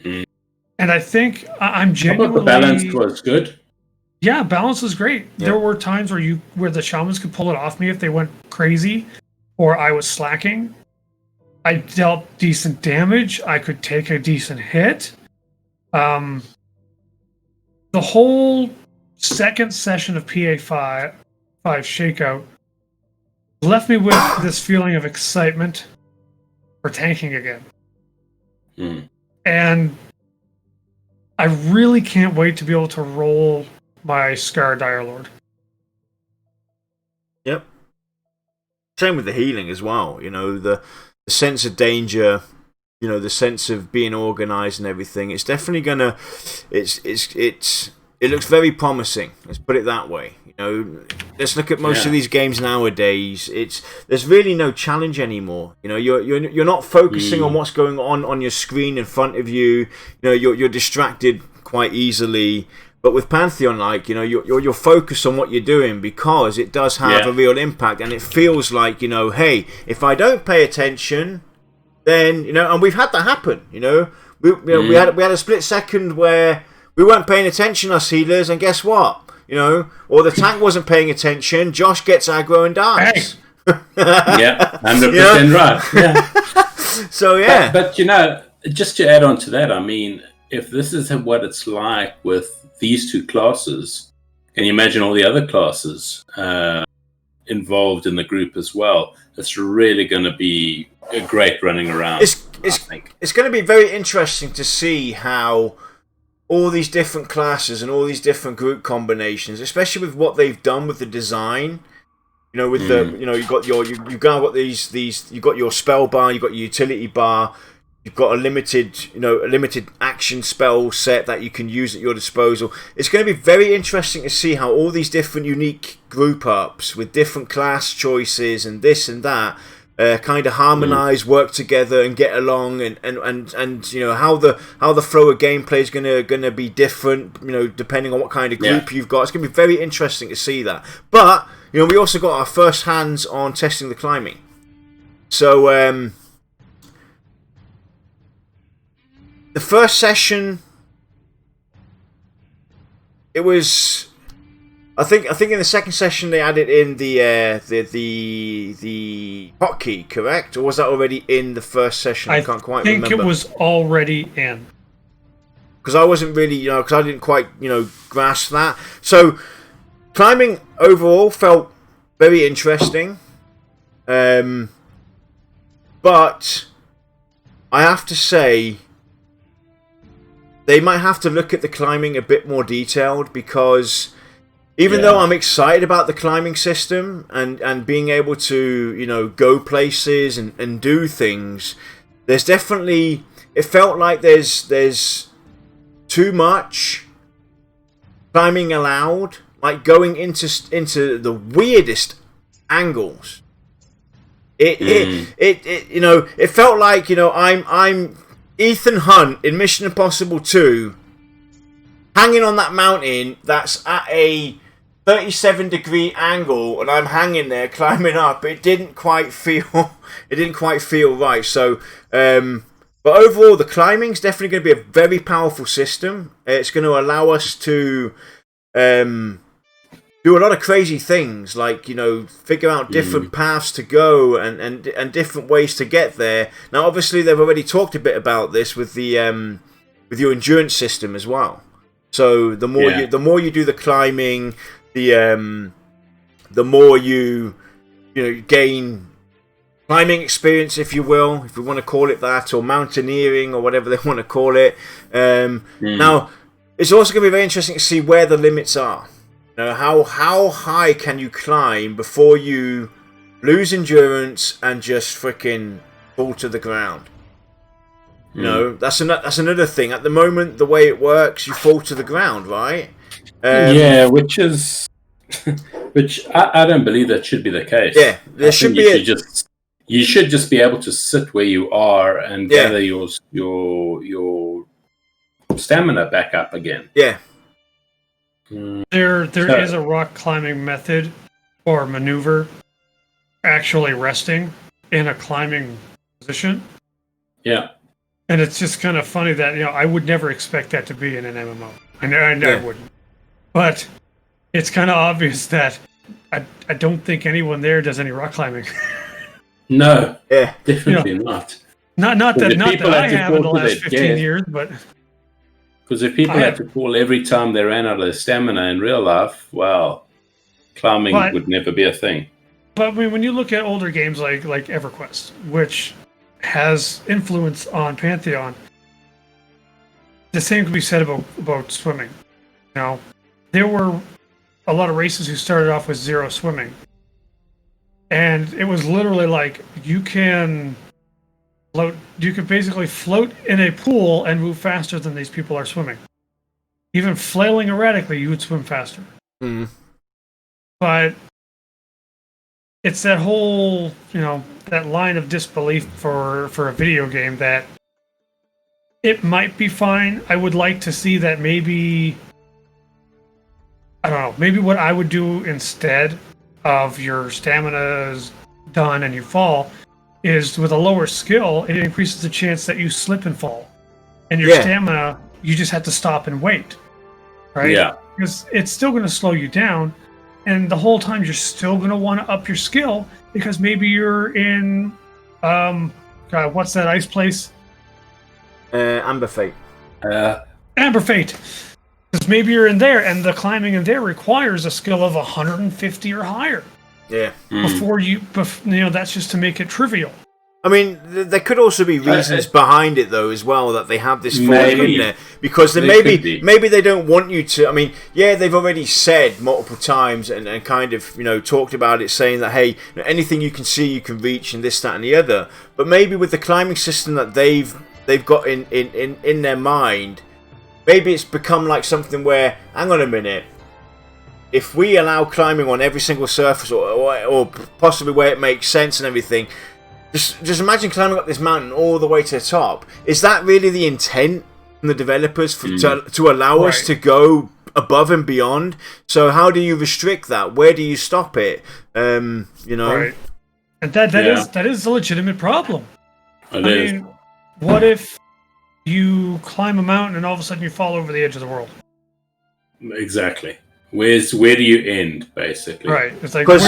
And I think I'm genuinely... the balance was good. Yeah, balance was great. Yeah. There were times where the shamans could pull it off me if they went crazy, or I was slacking. I dealt decent damage. I could take a decent hit. The whole second session of PA5 Shakeout left me with this feeling of excitement for tanking again. And I really can't wait to be able to roll my Scar Direlord. Yep. Same with the healing as well. The sense of danger, the sense of being organized and everything. It's definitely gonna. It looks very promising. Let's put it that way. Let's look at most of these games nowadays. There's really no challenge anymore. You're not focusing on what's going on your screen in front of you. You're distracted quite easily. But with Pantheon, you're focused on what you're doing because it does have a real impact, and it feels like, hey, if I don't pay attention, then and we've had that happen. We had a split second where we weren't paying attention, us healers, and guess what? Or the tank wasn't paying attention. Josh gets aggro and dies. Yeah, 100% right. Yeah. So yeah, but just to add on to that, I mean, if this is what it's like with these 2 classes, can you imagine all the other classes involved in the group as well? It's really going to be a great running around. It's going to be very interesting to see how all these different classes and all these different group combinations, especially with what they've done with the design. With the you've got you've got your spell bar, you've got your utility bar. You've got a limited action spell set that you can use at your disposal. It's going to be very interesting to see how all these different unique group ups with different class choices and this and that kind of harmonize, work together, and get along, and how the flow of gameplay is gonna be different. Depending on what kind of group you've got. It's going to be very interesting to see that. But we also got our first hands on testing the climbing. So. The first session, it was. I think in the second session they added in the hotkey, correct? Or was that already in the first session? I can't quite remember. I think it was already in. Because I wasn't really, because I didn't quite, grasp that. So, climbing overall felt very interesting, but I have to say, they might have to look at the climbing a bit more detailed, because even though I'm excited about the climbing system and being able to, go places and do things, there's definitely, it felt like there's too much climbing allowed. like going into the weirdest angles. It you know, it felt like, you know, I'm Ethan Hunt in Mission Impossible 2, hanging on that mountain that's at a 37-degree angle, and I'm hanging there climbing up. It didn't quite feel right. So, but overall, the climbing's definitely going to be a very powerful system. It's going to allow us to do a lot of crazy things, like, you know, figure out different paths to go and different ways to get there. Now, obviously, they've already talked a bit about this with the with your endurance system as well. So the more you do the climbing, the more you gain climbing experience, if you will, if we want to call it that, or mountaineering, or whatever they want to call it. Now, it's also going to be very interesting to see where the limits are. You know, how high can you climb before you lose endurance and just freaking fall to the ground? You know, that's another thing. At the moment, the way it works, you fall to the ground, right? Which I don't believe that should be the case. Yeah, there should be. You should just be able to sit where you are and gather your stamina back up again. Yeah. There is a rock climbing method or maneuver actually resting in a climbing position. Yeah. And it's just kind of funny that, you know, I would never expect that to be in an MMO. I wouldn't. But it's kind of obvious that I don't think anyone there does any rock climbing. No. Yeah. Definitely not. Not that I have in the last 15 years, but... Because if people had to fall every time they ran out of their stamina in real life, well, climbing would never be a thing. But I mean, when you look at older games like EverQuest, which has influence on Pantheon, the same can be said about swimming. You know, there were a lot of races who started off with 0 swimming. And it was literally like, you can basically float in a pool and move faster than these people are swimming. Even flailing erratically, you would swim faster. But it's that whole, you know, that line of disbelief for a video game that it might be fine. I would like to see that maybe, I don't know, maybe what I would do instead of your stamina is done and you fall is with a lower skill, it increases the chance that you slip and fall. And your stamina, you just have to stop and wait. Right? Yeah. Because it's still going to slow you down. And the whole time you're still going to want to up your skill because maybe you're in, God, what's that ice place? Amber Fate. Amber Fate. Because maybe you're in there and the climbing in there requires a skill of 150 or higher. Yeah. Before you know, that's just to make it trivial. I mean, there could also be reasons behind it, though, as well, that they have this fork in there. Because maybe they don't want you to... I mean, yeah, they've already said multiple times and kind of, you know, talked about it, saying that, hey, anything you can see, you can reach, and this, that, and the other. But maybe with the climbing system that they've got in their mind, maybe it's become like something where, hang on a minute, if we allow climbing on every single surface, or possibly where it makes sense and everything... Just imagine climbing up this mountain all the way to the top. Is that really the intent from the developers to allow us to go above and beyond? So how do you restrict that? Where do you stop it? You know, right. And that is a legitimate problem. I mean, what if you climb a mountain and all of a sudden you fall over the edge of the world? Exactly. Where do you end, basically? Right. It's like where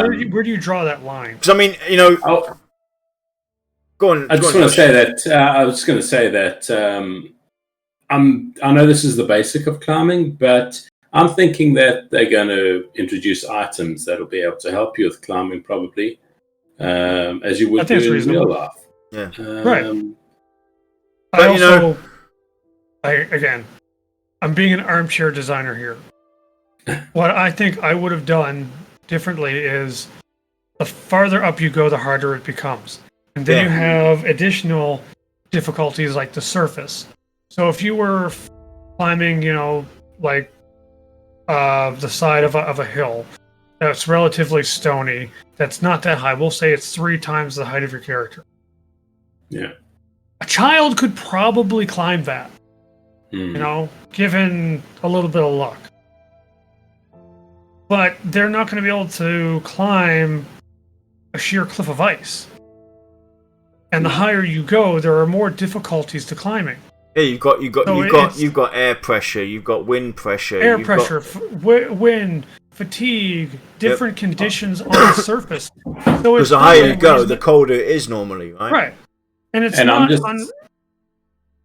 do you draw that line? Because I mean, you know. Go on. I was going to say that. I know this is the basic of climbing, but I'm thinking that they're going to introduce items that'll be able to help you with climbing, probably, as you would do in real life. Yeah. Right. But I'm being an armchair designer here. What I think I would have done differently is the farther up you go, the harder it becomes. And then you have additional difficulties like the surface. So if you were climbing, you know, like the side of a hill that's relatively stony, that's not that high. We'll say it's 3 times the height of your character. Yeah. A child could probably climb that, given a little bit of luck. But they're not going to be able to climb a sheer cliff of ice. And the higher you go, there are more difficulties to climbing. Yeah, you've got air pressure, you've got wind pressure, wind, fatigue, different conditions on the surface. So because the higher you go, the colder it is normally, right? Right, and it's not.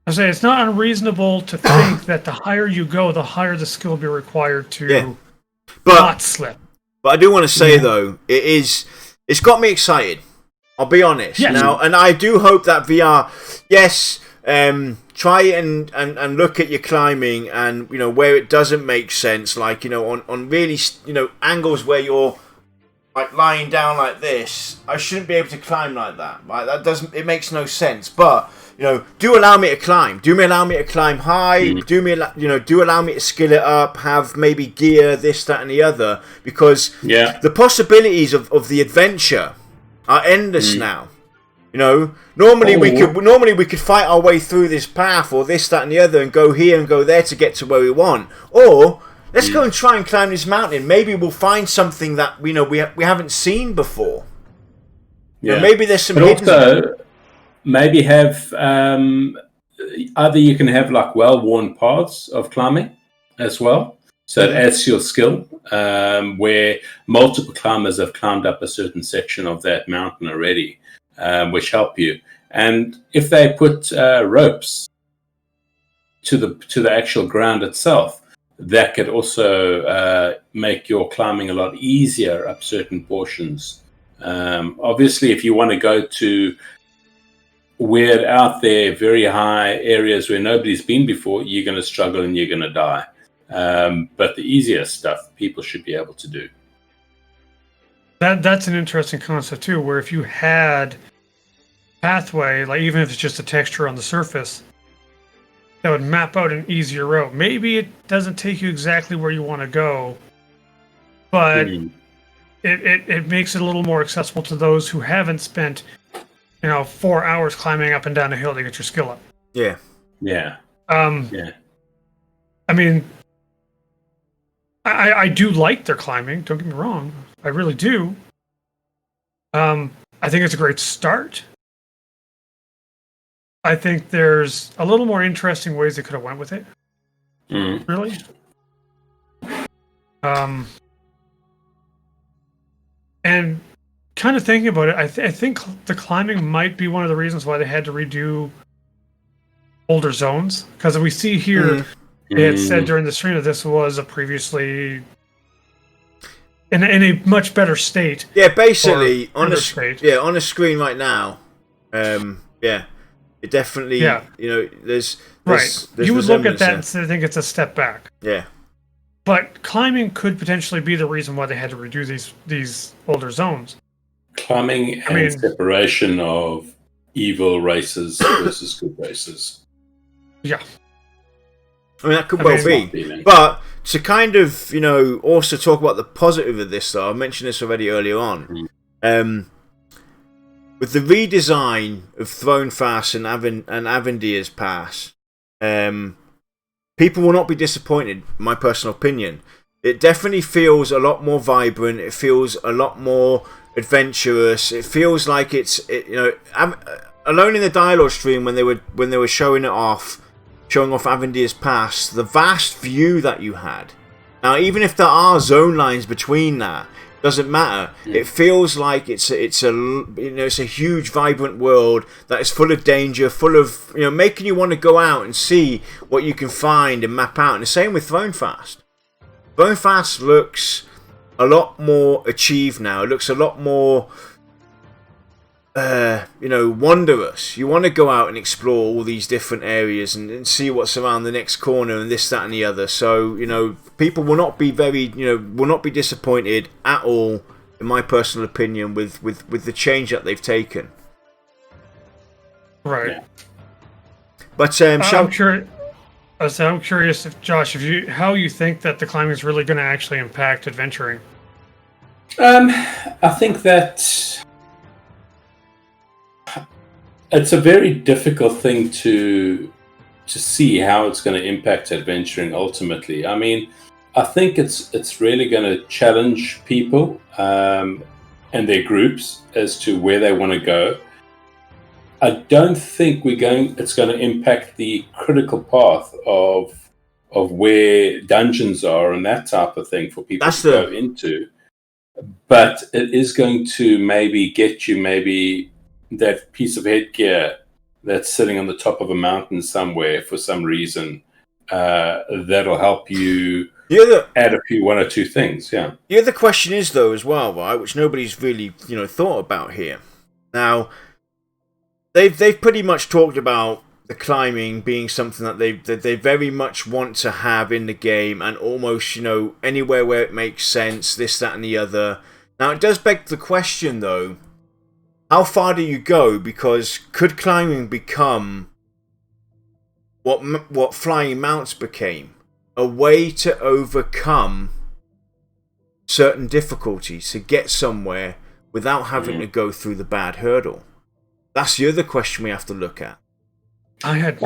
It's not unreasonable to think that the higher you go, the higher the skill will be required to not slip. But I do want to say though, it's got me excited. I'll be honest now, and I do hope that VR, try and look at your climbing, and where it doesn't make sense, like on really angles where you're like lying down like this. I shouldn't be able to climb like that. Right? It makes no sense. But do allow me to climb. Do allow me to climb high. Do allow me to skill it up. Have maybe gear, this, that, and the other, because the possibilities of the adventure are endless now. Normally we could fight our way through this path or this, that, and the other, and go here and go there to get to where we want. Or let's go and try and climb this mountain. Maybe we'll find something that we haven't seen before. Yeah. Maybe there's some. But also, maybe have either you can have like well-worn paths of climbing as well. So it adds to your skill, where multiple climbers have climbed up a certain section of that mountain already, which help you. And if they put ropes to the actual ground itself, that could also make your climbing a lot easier up certain portions. Obviously, if you want to go to weird out there, very high areas where nobody's been before, you're going to struggle and you're going to die. But the easier stuff, people should be able to do. That's an interesting concept too, where if you had pathway, like even if it's just a texture on the surface, that would map out an easier route. Maybe it doesn't take you exactly where you want to go, but it makes it a little more accessible to those who haven't spent 4 hours climbing up and down a hill to get your skill up. Yeah. I mean, I do like their climbing, don't get me wrong. I really do. I think it's a great start. I think there's a little more interesting ways they could have went with it. Really. And kind of thinking about it, I think the climbing might be one of the reasons why they had to redo older zones. Because we see here, it said during the stream that this was a previously in a much better state. Yeah, basically on the screen right now. It definitely. Yeah. There's you would look at that and think it's a step back. Yeah. But climbing could potentially be the reason why they had to redo these older zones. Climbing and separation of evil races versus good races. Yeah. I mean, that could well be. But to kind of, also talk about the positive of this, though, I mentioned this already earlier on. With the redesign of Thronefast and Avendir's Pass, people will not be disappointed, in my personal opinion. It definitely feels a lot more vibrant. It feels a lot more adventurous. It feels like alone in the Direlord stream when they were showing off Avendir's Pass, the vast view that you had. Now, even if there are zone lines between that, doesn't matter. It feels like it's a huge, vibrant world that is full of danger, full of making you want to go out and see what you can find and map out. And the same with Thronefast. Thronefast looks a lot more achieved now. It looks a lot more wondrous. You want to go out and explore all these different areas and see what's around the next corner and this, that, and the other. So people will not be will not be disappointed at all, in my personal opinion, with the change that they've taken. Right. But I'm sure. So I'm curious, Josh, how you think that the climbing is really going to actually impact adventuring. I think that it's a very difficult thing to see how it's going to impact adventuring ultimately. I mean, I think it's really going to challenge people and their groups as to where they want to go. I don't think it's going to impact the critical path of where dungeons are and that type of thing for people to go into. But it is going to maybe get you that piece of headgear that's sitting on the top of a mountain somewhere for some reason. That'll help you add one or two things. Yeah. The other question is though as well, right, which nobody's really thought about here. Now, they've pretty much talked about the climbing being something that they very much want to have in the game, and almost anywhere where it makes sense, this, that, and the other. Now it does beg the question though, how far do you go? Because could climbing become what flying mounts became, a way to overcome certain difficulties to get somewhere without having to go through the bad hurdle? That's the other question we have to look at. I had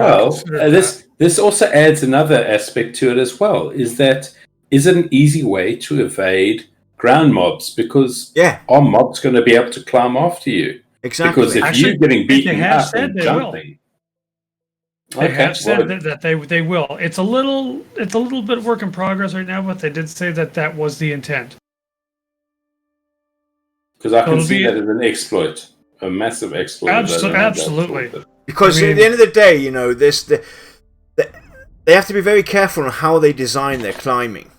this also adds another aspect to it as well. Is it an easy way to evade ground mobs? Because are mobs going to be able to climb after you? Exactly. Because if you're getting beaten up and jumping, they have said that they will. It's a little bit of work in progress right now, but they did say that was the intent. Because I can see that as an exploit. A massive exploit. Absolutely. Because at the end of the day, they have to be very careful on how they design their climbing.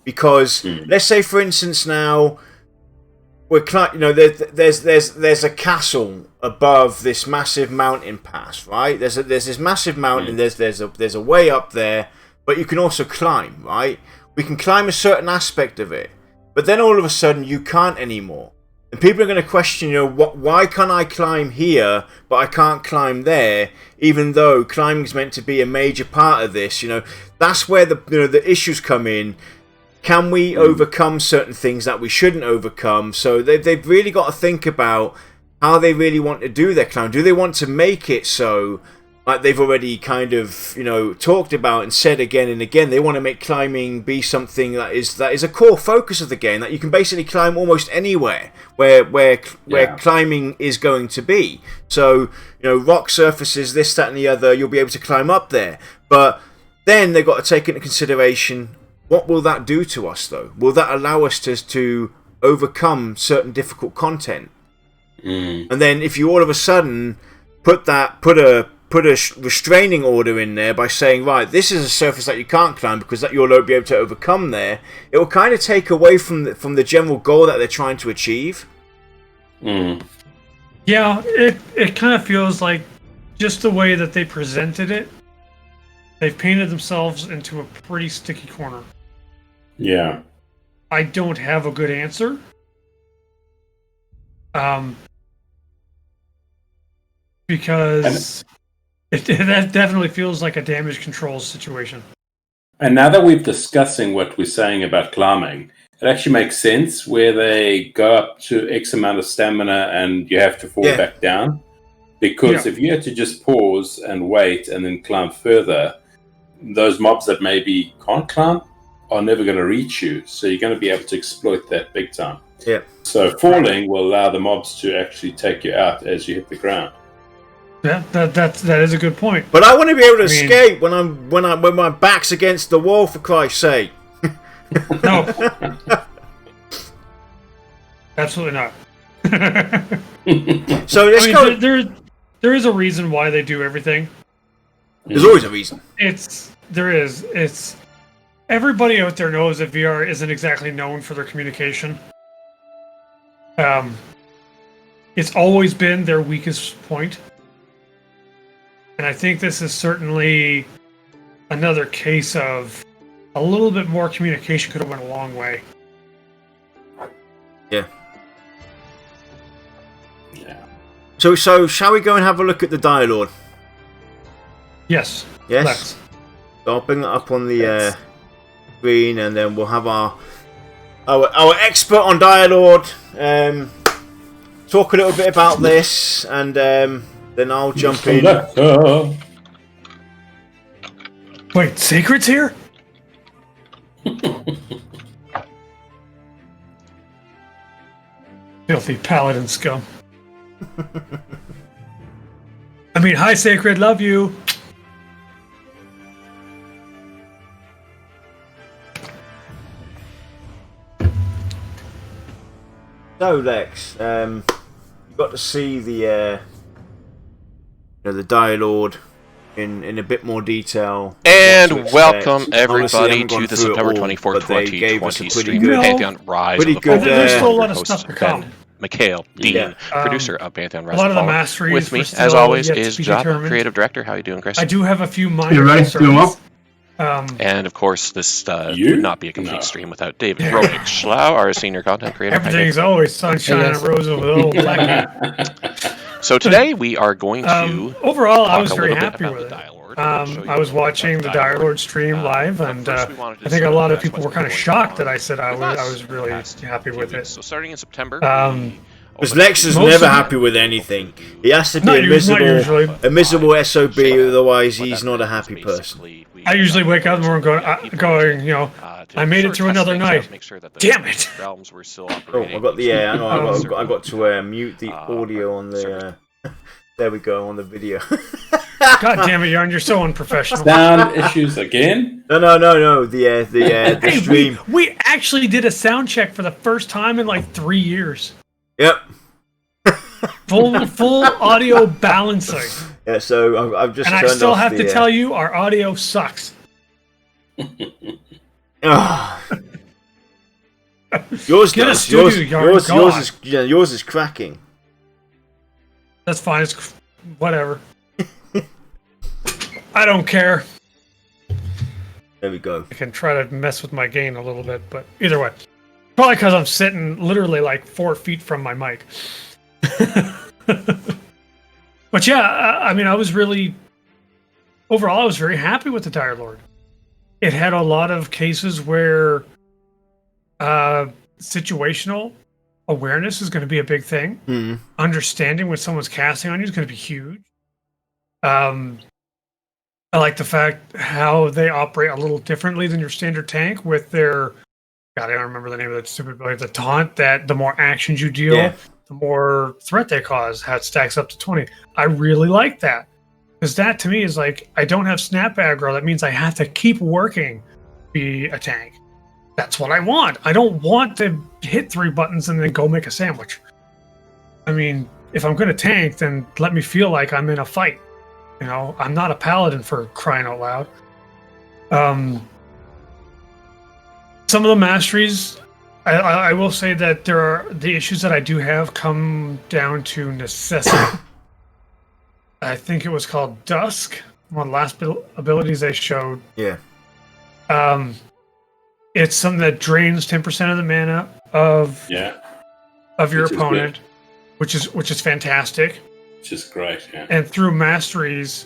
Because let's say, for instance, now there's a castle above this massive mountain pass, right? There's this massive mountain. There's a way up there, but you can also climb, right? We can climb a certain aspect of it, but then all of a sudden you can't anymore. And people are going to question, why can't I climb here, but I can't climb there, even though climbing is meant to be a major part of this. That's where the issues come in. Can we overcome certain things that we shouldn't overcome? So they've really got to think about how they really want to do their climb. Do they want to make it so, like they've already kind of talked about and said again and again, they want to make climbing be something that is a core focus of the game, that you can basically climb almost anywhere where climbing is going to be. So rock surfaces, this, that, and the other, you'll be able to climb up there. But then they've got to take into consideration, what will that do to us though? Will that allow us to overcome certain difficult content? And then if you all of a sudden put a restraining order in there by saying, right, this is a surface that you can't climb because that you'll be able to overcome there, it will kind of take away from the general goal that they're trying to achieve. Yeah, it kind of feels like just the way that they presented it, they've painted themselves into a pretty sticky corner. Yeah. I don't have a good answer. Because that definitely feels like a damage control situation. And now that we're discussing what we're saying about climbing, it actually makes sense where they go up to X amount of stamina and you have to fall back down. Because if you had to just pause and wait and then climb further, those mobs that maybe can't climb are never going to reach you. So you're going to be able to exploit that big time. Yeah. So falling will allow the mobs to actually take you out as you hit the ground. Yeah, that is a good point. But I want to be able to escape when my back's against the wall, for Christ's sake. No. Absolutely not. So let's go. There is a reason why they do everything. There's always a reason. It's everybody out there knows that VR isn't exactly known for their communication. It's always been their weakest point. And I think this is certainly another case of a little bit more communication could have went a long way. Yeah. So shall we go and have a look at the Direlord? Yes. Yes. Let's. So I'll bring that up on the screen, and then we'll have our expert on Direlord talk a little bit about this, and then I'll jump in. Wait, Sacred's here? Filthy paladin scum. I mean, hi, Sacred, love you. So, Lex, you got to see the Direlord in a bit more detail. And welcome everybody to the September 24, 2020 stream of Pantheon Rise. Pretty good. There's still a lot of stuff to come. Mikhail, Dean, producer of Pantheon Rise. A lot of the masteries with me, as always, is Job, creative director. How are you doing, Chris? I do have a few minor concerns. And of course, this would not be a complete stream without David Roig Schlau, our senior content creator. Everything's always sunshine and roses with old black. So today we are going to. Overall, I was very happy with it. I was watching the Direlord stream live, and I think a lot of people were kind of shocked that I said I was really happy with it. So starting in September. Because Lex is never happy with anything. He has to be a miserable SOB, otherwise he's not a happy person. I usually wake up in the morning going, you know, I made it through another night. Damn it! Oh, I got the I got to mute the audio on the. There we go on the video. God damn it, Yarn! You're so unprofessional. Sound issues again? No. The stream. We actually did a sound check for the first time in like 3 years. Yep. Full audio balancing. Yeah, so I've just. And I still have to tell you, our audio sucks. Yours does. Yours is cracking. That's fine. It's whatever. I don't care. There we go. I can try to mess with my gain a little bit, but either way. Probably because I'm sitting literally like 4 feet from my mic. But yeah, I mean, overall, I was very happy with the Direlord. It had a lot of cases where situational awareness is going to be a big thing. Mm-hmm. Understanding what someone's casting on you is going to be huge. I like the fact how they operate a little differently than your standard tank with their... God, I don't remember the name of that stupid ability. The taunt, that the more actions you deal, the more threat they cause, how it stacks up to 20. I really like that. Because that, to me, is like, I don't have snap aggro. That means I have to keep working to be a tank. That's what I want. I don't want to hit 3 buttons and then go make a sandwich. I mean, if I'm going to tank, then let me feel like I'm in a fight. You know, I'm not a paladin for crying out loud. Some of the masteries, I will say that the issues that I do have come down to necessity. I think it was called Dusk, one of the last abilities they showed. Yeah. It's something that drains 10% of the mana of your opponent, which is fantastic. Which is great, yeah. And through masteries,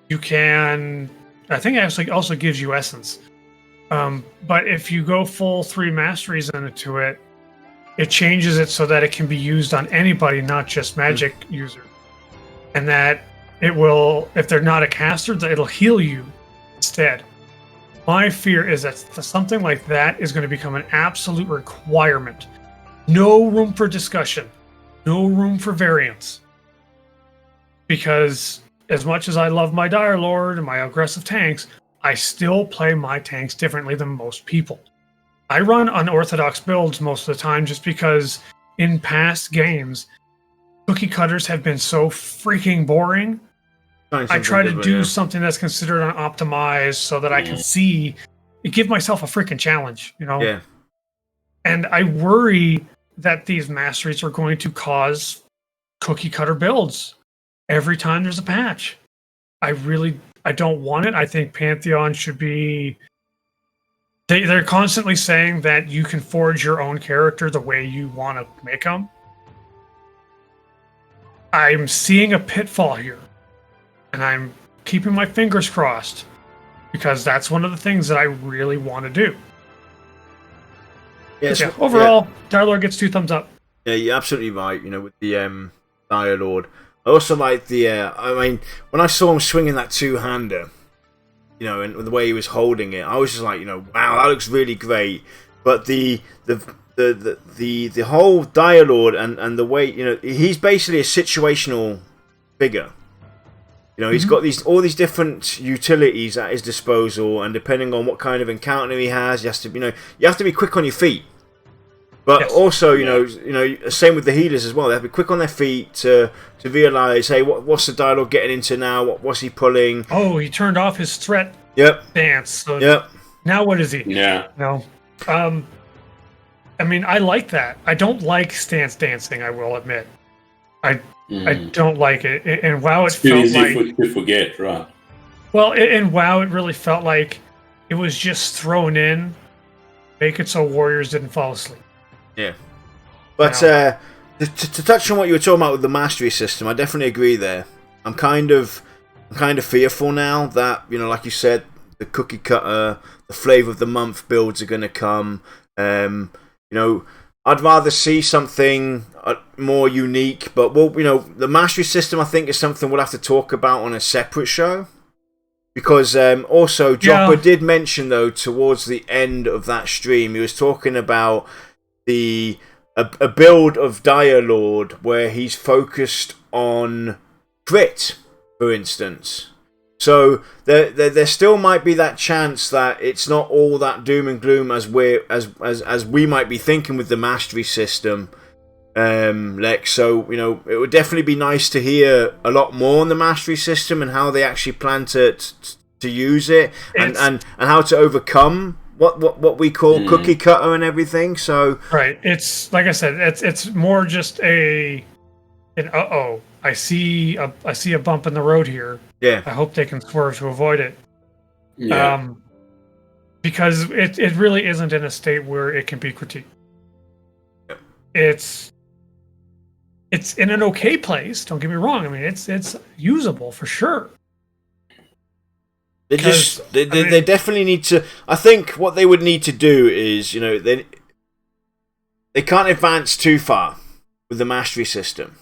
you can... I think it actually also gives you essence. But if you go full 3 masteries into it, it changes it so that it can be used on anybody, not just magic users. And that it will, if they're not a caster, that it'll heal you instead. My fear is that something like that is going to become an absolute requirement. No room for discussion. No room for variance. Because as much as I love my Direlord and my aggressive tanks, I still play my tanks differently than most people. I run unorthodox builds most of the time just because in past games, cookie cutters have been so freaking boring. I try to do something that's considered unoptimized so that I can give myself a freaking challenge, you know? Yeah. And I worry that these masteries are going to cause cookie cutter builds every time there's a patch. I don't want it. I think Pantheon should be... They're constantly saying that you can forge your own character the way you want to make them. I'm seeing a pitfall here. And I'm keeping my fingers crossed because that's one of the things that I really want to do. Yes, yeah, overall, Direlord gets 2 thumbs up. Yeah, you're absolutely right. With the Direlord, I also like the. I mean, when I saw him swinging that 2-hander, and the way he was holding it, I was just like, wow, that looks really great. But the whole Direlord and the way, he's basically a situational figure. He's got all these different utilities at his disposal, and depending on what kind of encounter he has, you have to be quick on your feet. But also, same with the healers as well. They have to be quick on their feet to realise, hey, what's the Direlord getting into now? What's he pulling? Oh, he turned off his threat dance. So now what is he? Yeah. No. I mean, I like that. I don't like stance dancing, I will admit. I don't like it. And WoW, it felt like... to forget, right? Well, in WoW, it really felt like it was just thrown in, make it so warriors didn't fall asleep. Yeah. But to touch on what you were talking about with the mastery system, I definitely agree there. I'm kind of fearful now that, like you said, the cookie cutter, the flavor of the month builds are going to come. I'd rather see something more unique, but the mastery system, I think, is something we'll have to talk about on a separate show. Because also, Joppa did mention, though, towards the end of that stream, he was talking about a build of Direlord where he's focused on crit, for instance. So there still might be that chance that it's not all that doom and gloom as we might be thinking with the mastery system, Lex. So it would definitely be nice to hear a lot more on the mastery system and how they actually plan to use it and how to overcome what we call cookie cutter and everything. So right, it's like I said, it's more just an I see a bump in the road here. Yeah, I hope they can swerve to avoid it. Yeah. Because it really isn't in a state where it can be critiqued. Yep. It's in an okay place. Don't get me wrong. I mean, it's usable for sure. They definitely need to. I think what they would need to do is, they can't advance too far with the mastery system.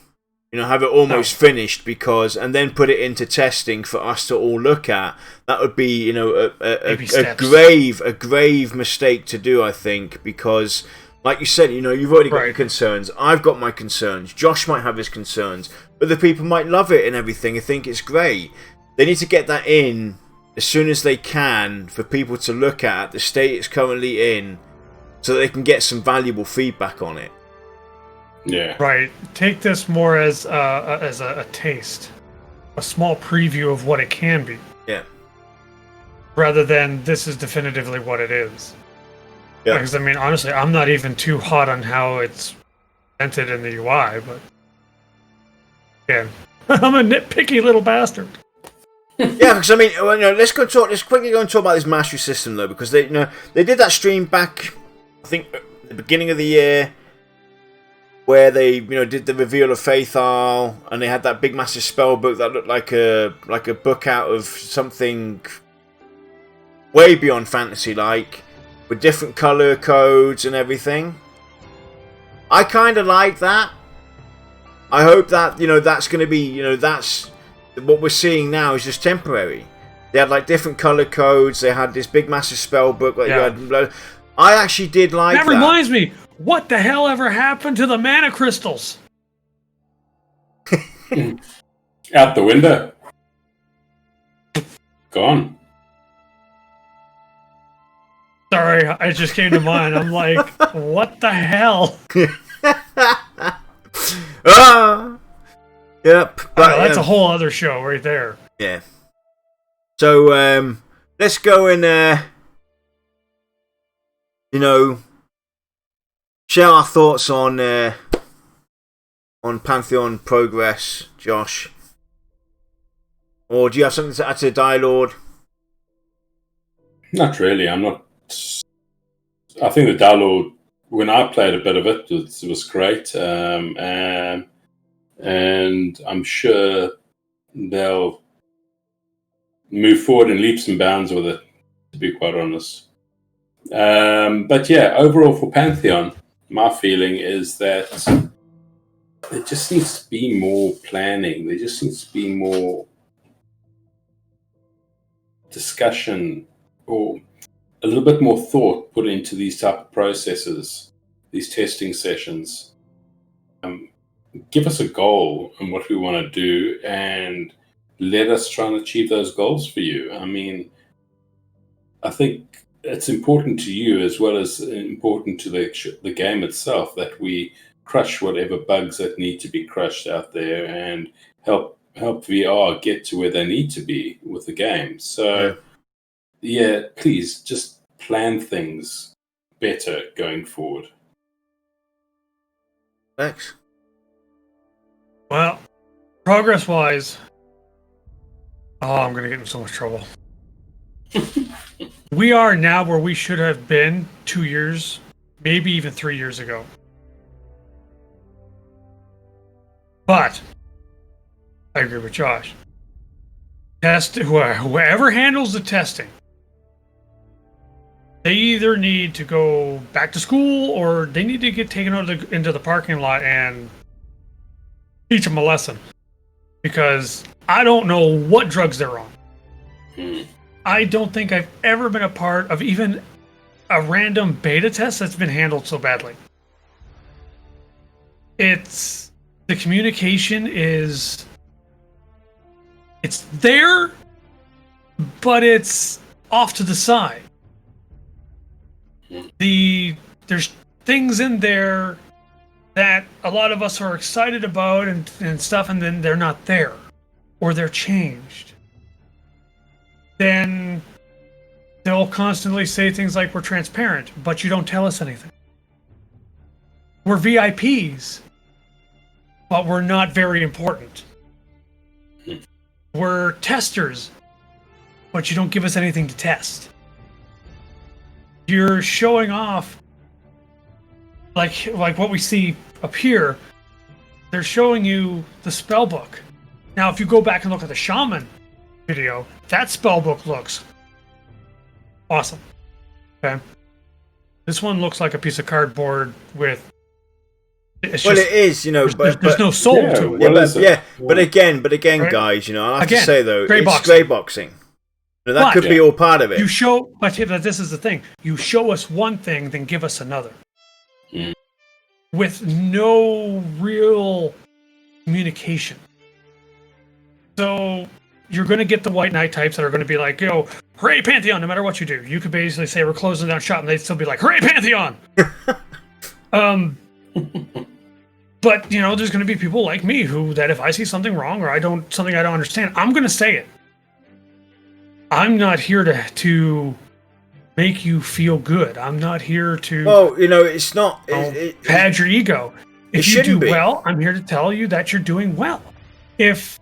Have it almost finished and then put it into testing for us to all look at. That would be, a grave mistake to do, I think, because, like you said, you've already got your concerns. I've got my concerns. Josh might have his concerns, but the people might love it and everything and think it's great. They need to get that in as soon as they can for people to look at the state it's currently in, so that they can get some valuable feedback on it. Yeah. Right. Take this more as a taste, a small preview of what it can be. Yeah. Rather than this is definitively what it is. Yeah. Because I mean, honestly, I'm not even too hot on how it's presented in the UI, but yeah, I'm a nitpicky little bastard. Yeah, because I mean, let's quickly go and talk about this mastery system though, because they did that stream back, I think, at the beginning of the year, where they did the reveal of Faithal, and they had that big massive spell book that looked like a book out of something way beyond fantasy, like with different color codes and everything. I kind of like that. I hope that that's going to be that's what we're seeing now is just temporary. They had like different color codes. They had this big massive spell book. Like I actually did like that. That reminds me. What the hell ever happened to the mana crystals? Out the window. Gone. Sorry, it just came to mind. I'm like, what the hell? Yep. But that's a whole other show right there. Yeah. So let's go and share our thoughts on Pantheon progress, Josh. Or do you have something to add to Direlord? Not really. I'm not. I think the Direlord, when I played a bit of it, it was great. And I'm sure they'll move forward in leaps and bounds with it, to be quite honest. But yeah, overall for Pantheon, my feeling is that there just needs to be more planning. There just needs to be more discussion or a little bit more thought put into these type of processes, these testing sessions. Give us a goal and what we want to do, and let us try and achieve those goals for you. I mean, I think it's important to you as well as important to the game itself that we crush whatever bugs that need to be crushed out there and help VR get to where they need to be with the game. So, yeah, please just plan things better going forward. Thanks. Well, progress-wise, I'm going to get in so much trouble. We are now where we should have been 2 years, maybe even 3 years ago. But I agree with Josh. Whoever handles the testing, they either need to go back to school or they need to get taken out into the parking lot and teach them a lesson. Because I don't know what drugs they're on. I don't think I've ever been a part of even a random beta test that's been handled so badly. The communication is, it's there, but it's off to the side. There's things in there that a lot of us are excited about and stuff, and then they're not there, or they're changed. Then they'll constantly say things like, we're transparent, but you don't tell us anything. We're VIPs, but we're not very important. We're testers, but you don't give us anything to test. You're showing off like what we see up here. They're showing you the spell book. Now, if you go back and look at the shaman video, that spell book looks awesome. Okay, this one looks like a piece of cardboard with. It is, but there's no soul to it. But again, right? Guys, I have to say though, it's grey boxing. That could be all part of it. You show, but this is the thing: you show us one thing, then give us another, with no real communication. So you're going to get the white knight types that are going to be like, yo, hooray Pantheon, no matter what you do. You could basically say we're closing down shop and they'd still be like, hooray Pantheon! But, there's going to be people like me that if I see something wrong or something I don't understand, I'm going to say it. I'm not here to make you feel good. I'm not here to... Well, it's not... pad your ego. If you do well, I'm here to tell you that you're doing well. If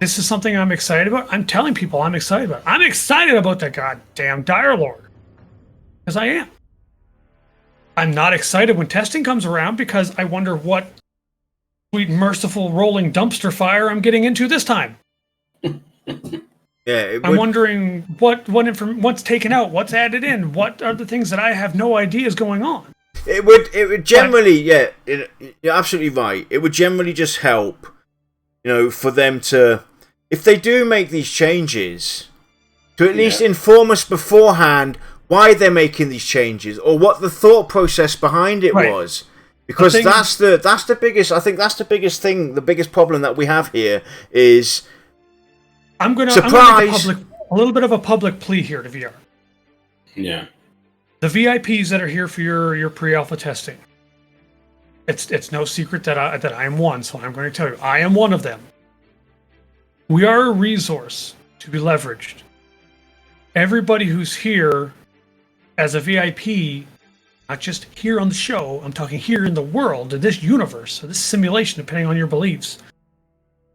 this is something I'm excited about, I'm telling people I'm excited about it. I'm excited about that goddamn Direlord. Because I am. I'm not excited when testing comes around because I wonder what sweet, merciful, rolling dumpster fire I'm getting into this time. I'm wondering what's taken out, what's added in, what are the things that I have no idea is going on. It would generally, you're absolutely right. It would generally just help, for them to, if they do make these changes, to at least inform us beforehand why they're making these changes or what the thought process behind it was. Because that's the biggest. I think that's the biggest thing. The biggest problem that we have here is. I'm gonna make a little bit of a public plea here to VR. Yeah. The VIPs that are here for your pre-alpha testing. It's no secret that I am one, so I'm going to tell you I am one of them. We are a resource to be leveraged. Everybody who's here as a VIP, not just here on the show, I'm talking here in the world, in this universe, or this simulation, depending on your beliefs.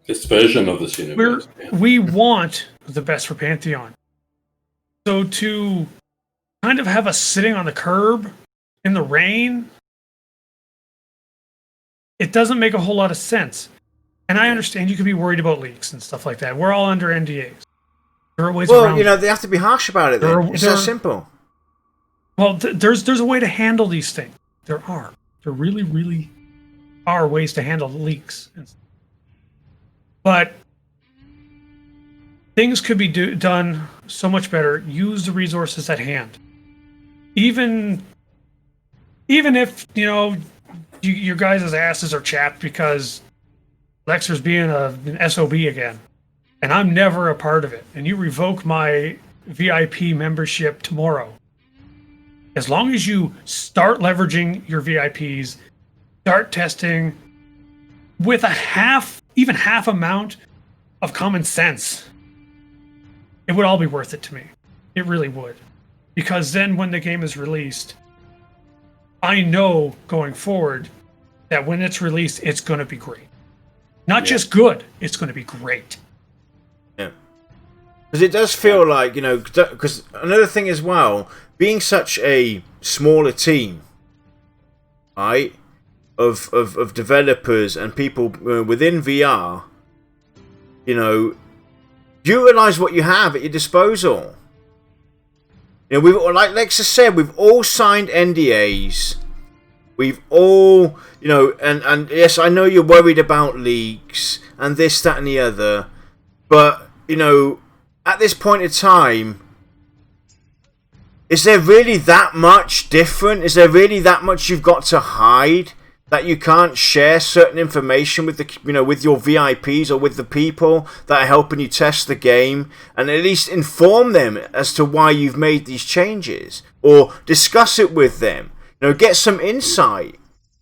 This version of this universe. We want the best for Pantheon. So to kind of have us sitting on the curb in the rain, it doesn't make a whole lot of sense. And I understand you could be worried about leaks and stuff like that. We're all under NDAs. There are ways around. Well, they have to be harsh about it. It's that simple. Well, there's a way to handle these things. There really, really are ways to handle leaks. But things could be done so much better. Use the resources at hand. Even if, your guys' asses are chapped because Lexer's being an SOB again, and I'm never a part of it, and you revoke my VIP membership tomorrow. As long as you start leveraging your VIPs, start testing with even half amount of common sense, it would all be worth it to me. It really would. Because then when the game is released, I know going forward that when it's released, it's going to be great. Not just good, it's going to be great. Yeah. Because it does feel like, because another thing as well, being such a smaller team, right, of developers and people within VR, utilize what you have at your disposal. We've, like Lexa said, we've all signed NDAs. We've all, and yes, I know you're worried about leaks and this, that, and the other, but at this point in time, is there really that much different? Is there really that much you've got to hide that you can't share certain information with with your VIPs or with the people that are helping you test the game, and at least inform them as to why you've made these changes, or discuss it with them? Get some insight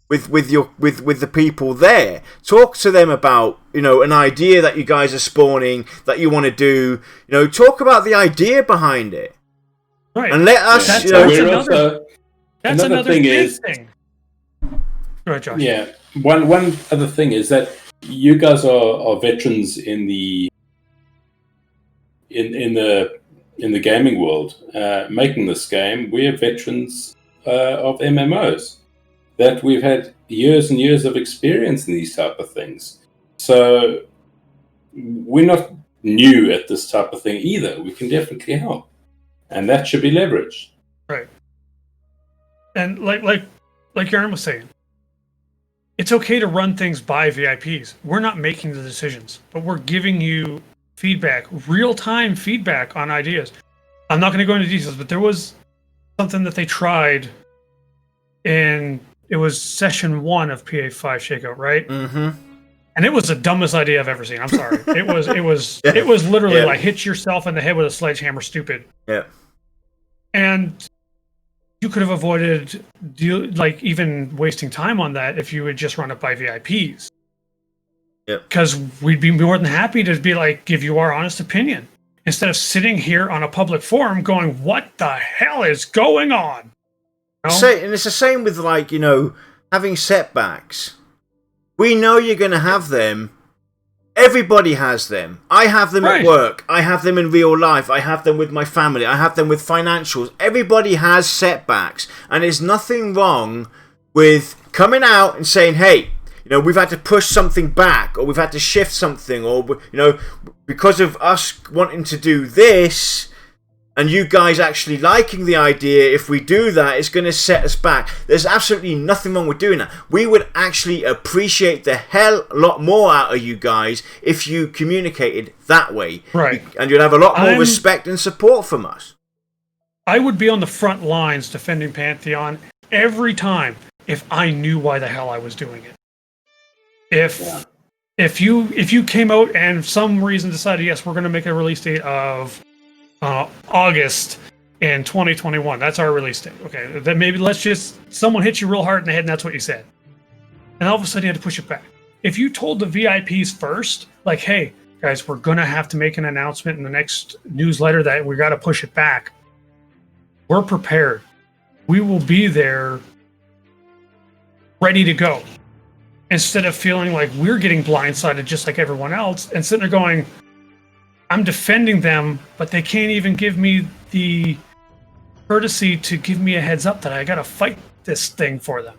with the people there. Talk to them about an idea that you guys are spawning that you want to do. Talk about the idea behind it. Right. And let us. That's another thing thing. Go ahead, Josh. Yeah. One other thing is that you guys are veterans in the gaming world. Making this game, we are veterans of MMOs. That we've had years and years of experience in these type of things. So we're not new at this type of thing either. We can definitely help. And that should be leveraged. Right. And like Yaron was saying, it's okay to run things by VIPs. We're not making the decisions, but we're giving you feedback, real-time feedback on ideas. I'm not going to go into details, but there was something that they tried in, it was session 1 of PA5 Shakeout, right? Mm-hmm. And it was the dumbest idea I've ever seen. I'm sorry. It was literally like hit yourself in the head with a sledgehammer, stupid. Yeah. And you could have avoided even wasting time on that if you would just run it by VIPs. Yeah. Because we'd be more than happy to give you our honest opinion instead of sitting here on a public forum going, "What the hell is going on?" And it's the same with having setbacks. We know you're going to have them. Everybody has them. I have them at work. I have them in real life. I have them with my family. I have them with financials. Everybody has setbacks. And there's nothing wrong with coming out and saying, hey, we've had to push something back, or we've had to shift something, or, because of us wanting to do this, and you guys actually liking the idea, if we do that, it's going to set us back. There's absolutely nothing wrong with doing that. We would actually appreciate the hell lot more out of you guys if you communicated that way. Right. And you'd have a lot more respect and support from us. I would be on the front lines defending Pantheon every time if I knew why the hell I was doing it. If you came out and for some reason decided, yes, we're going to make a release date of August in 2021. That's our release date. Okay, then maybe someone hit you real hard in the head and that's what you said. And all of a sudden you had to push it back. If you told the VIPs first, like, hey, guys, we're going to have to make an announcement in the next newsletter that we got to push it back. We're prepared. We will be there ready to go. Instead of feeling like we're getting blindsided just like everyone else and sitting there going, I'm defending them, but they can't even give me the courtesy to give me a heads up that I gotta fight this thing for them.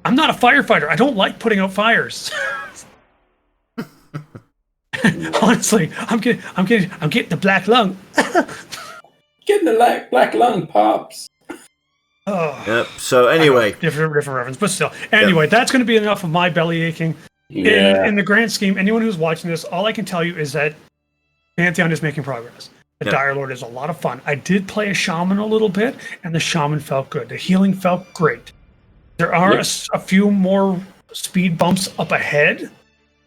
I'm not a firefighter. I don't like putting out fires. Honestly, I'm getting the black lung. Getting the black lung, pops. Oh. Yep. So anyway, different reference, but still. Anyway, that's going to be enough of my belly aching. Yeah. In the grand scheme, anyone who's watching this, all I can tell you is that Pantheon is making progress. The Direlord is a lot of fun. I did play a shaman a little bit, and the shaman felt good. The healing felt great. There are a few more speed bumps up ahead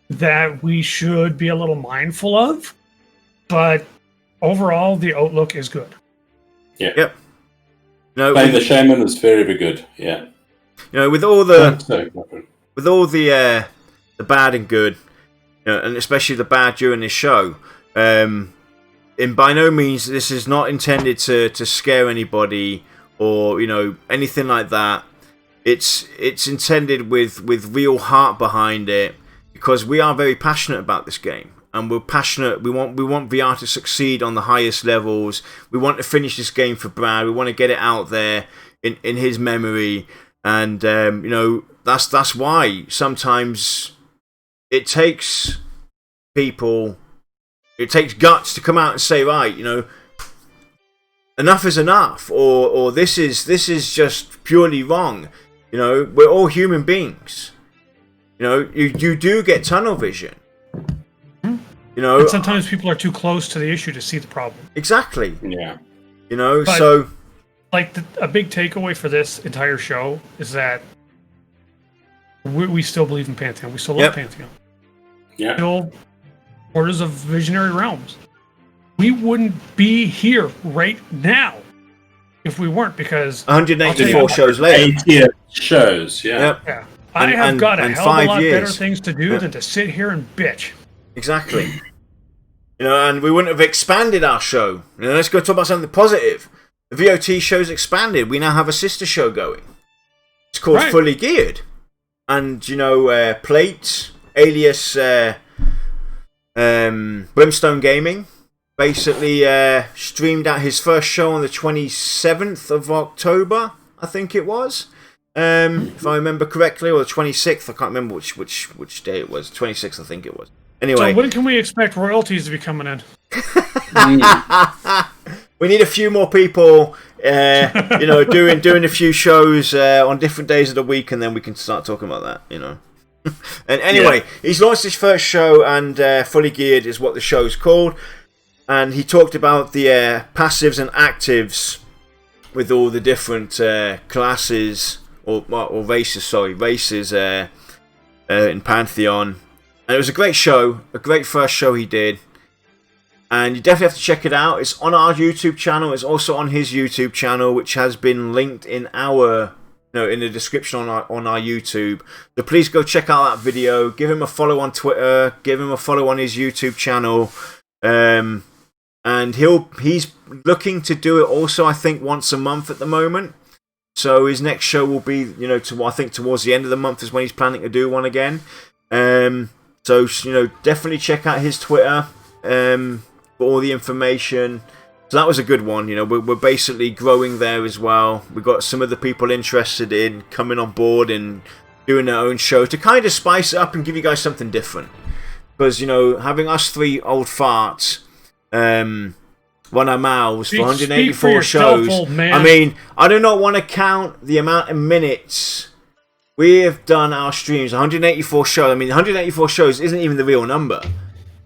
that we should be a little mindful of, but overall, the outlook is good. Yeah. Yep. No, playing the shaman is very, very good. Yeah. You know, with all the bad and good, you know, and especially the bad during this show, in by no means this is not intended to scare anybody or anything like that. It's intended with real heart behind it, because we are very passionate about this game. And we're passionate. We want VR to succeed on the highest levels. We want to finish this game for Brad. We want to get it out there in his memory. And that's why sometimes it takes people, it takes guts to come out and say, right, enough is enough, or this is just purely wrong. We're all human beings. You do get tunnel vision. And sometimes people are too close to the issue to see the problem. Exactly. Yeah. But, so like a big takeaway for this entire show is that we still believe in Pantheon. We still love Pantheon. Yeah. Still Orders of Visionary Realms. We wouldn't be here right now if we weren't, because 184 shows later. 80 shows, yeah. Yep. Yeah. I have got a hell of a lot better things to do Yep. than to sit here and bitch. Exactly. And we wouldn't have expanded our show. Let's go talk about something positive. The VoT show's expanded. We now have a sister show going. It's called Fully Geared. And, Plate, alias Brimstone Gaming, basically streamed out his first show on the 27th of October, I think it was. If I remember correctly, or the 26th, I can't remember which day it was. 26th, I think it was. Anyway, so when can we expect royalties to be coming in? We need a few more people, doing a few shows on different days of the week, and then we can start talking about that. And anyway, he's launched his first show, and Fully Geared is what the show's called. And he talked about the passives and actives with all the different classes or races in Pantheon. And it was a great show, a great first show he did. And you definitely have to check it out. It's on our YouTube channel. It's also on his YouTube channel, which has been linked in in the description on our YouTube. So please go check out that video. Give him a follow on Twitter. Give him a follow on his YouTube channel. And he's looking to do it also, I think, once a month at the moment. So his next show will be, I think towards the end of the month is when he's planning to do one again. So, definitely check out his Twitter for all the information. So that was a good one. We're basically growing there as well. We've got some of the people interested in coming on board and doing their own show to kind of spice it up and give you guys something different. Because, having us three old farts run our mouths for 184 shows. Old man. I mean, I do not want to count the amount of minutes we have done our streams. 184 shows. I mean, 184 shows isn't even the real number.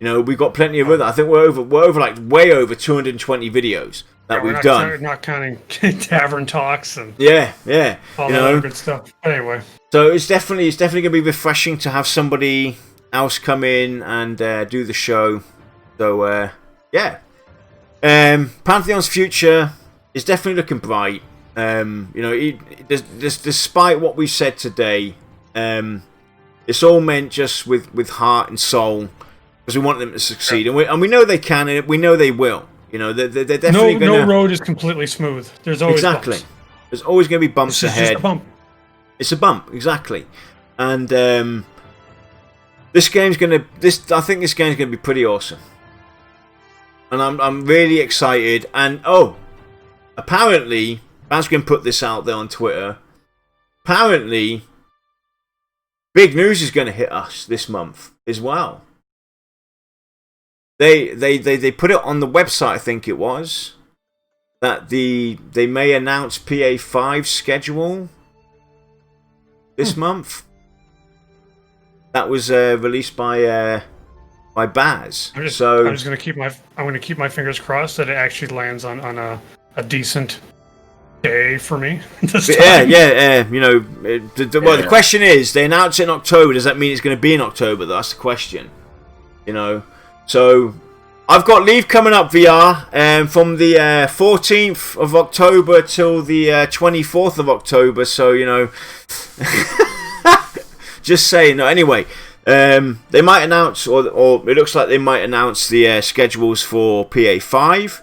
We've got plenty of other. I think we're over way over 220 videos that we've done. Not counting tavern talks and all that other good stuff. Anyway, so it's definitely going to be refreshing to have somebody else come in and do the show. So Pantheon's future is definitely looking bright. Despite what we said today, it's all meant just with heart and soul, because we want them to succeed, and we know they can, and we know they will. They're definitely no road is completely smooth. There's always bumps. There's always going to be bumps ahead. Just a bump. It's a bump, exactly. And I think this game's going to be pretty awesome, and I'm really excited. And apparently, Baz can put this out there on Twitter. Apparently, big news is going to hit us this month as well. they put it on the website, I think it was, that they may announce PA5 schedule this month. That was released by Baz. I'm just going to keep my fingers crossed that it actually lands on a decent day for me. This time. You know, the question is, they announce it in October. Does that mean it's going to be in October? That's the question. You know, so I've got leave coming up, VR, from the 14th of October till the 24th of October. So, you know, just saying. No, anyway, they might announce, or it looks like they might announce the schedules for PA5.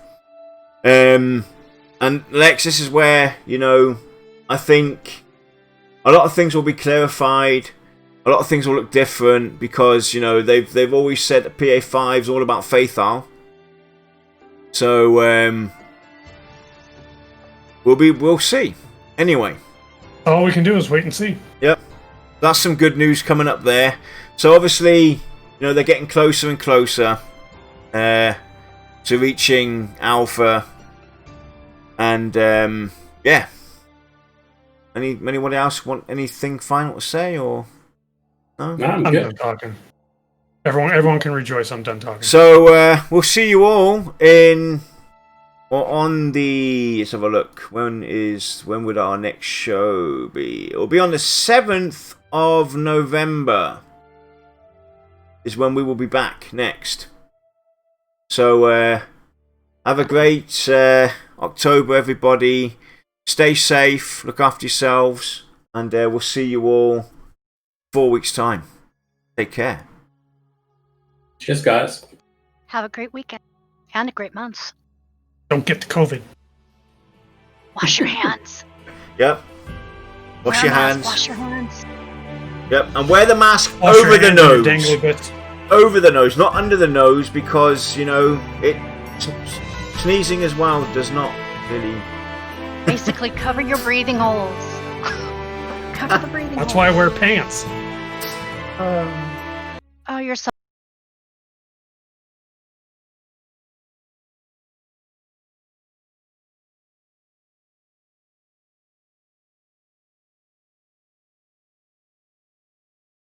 And Lex, this is where, you know, I think a lot of things will be clarified. A lot of things will look different because, you know, they've always said that PA5 is all about Faithal. So we'll see. Anyway, all we can do is wait and see. Yep, that's some good news coming up there. So obviously, you know, they're getting closer and closer to reaching Alpha. And yeah. Anyone else want anything final to say, or no? No, I'm done talking. Everyone can rejoice. I'm done talking. So we'll see you all on the. Let's have a look. When would our next show be? It'll be on the 7th of November. Is when we will be back next. So have a great October, everybody. Stay safe, look after yourselves, and we'll see you all 4 weeks' time. Take care. Cheers, guys. Have a great weekend and a great month. Don't get the COVID. Wash your hands. Yep. Wash your hands. Wash your hands. Yep, and wear the mask Wash over the nose. Bits. Over the nose, not under the nose, because, you know, sneezing as well does not really... Basically, cover your breathing holes. Cover the breathing holes. That's why I wear pants. Oh, you're so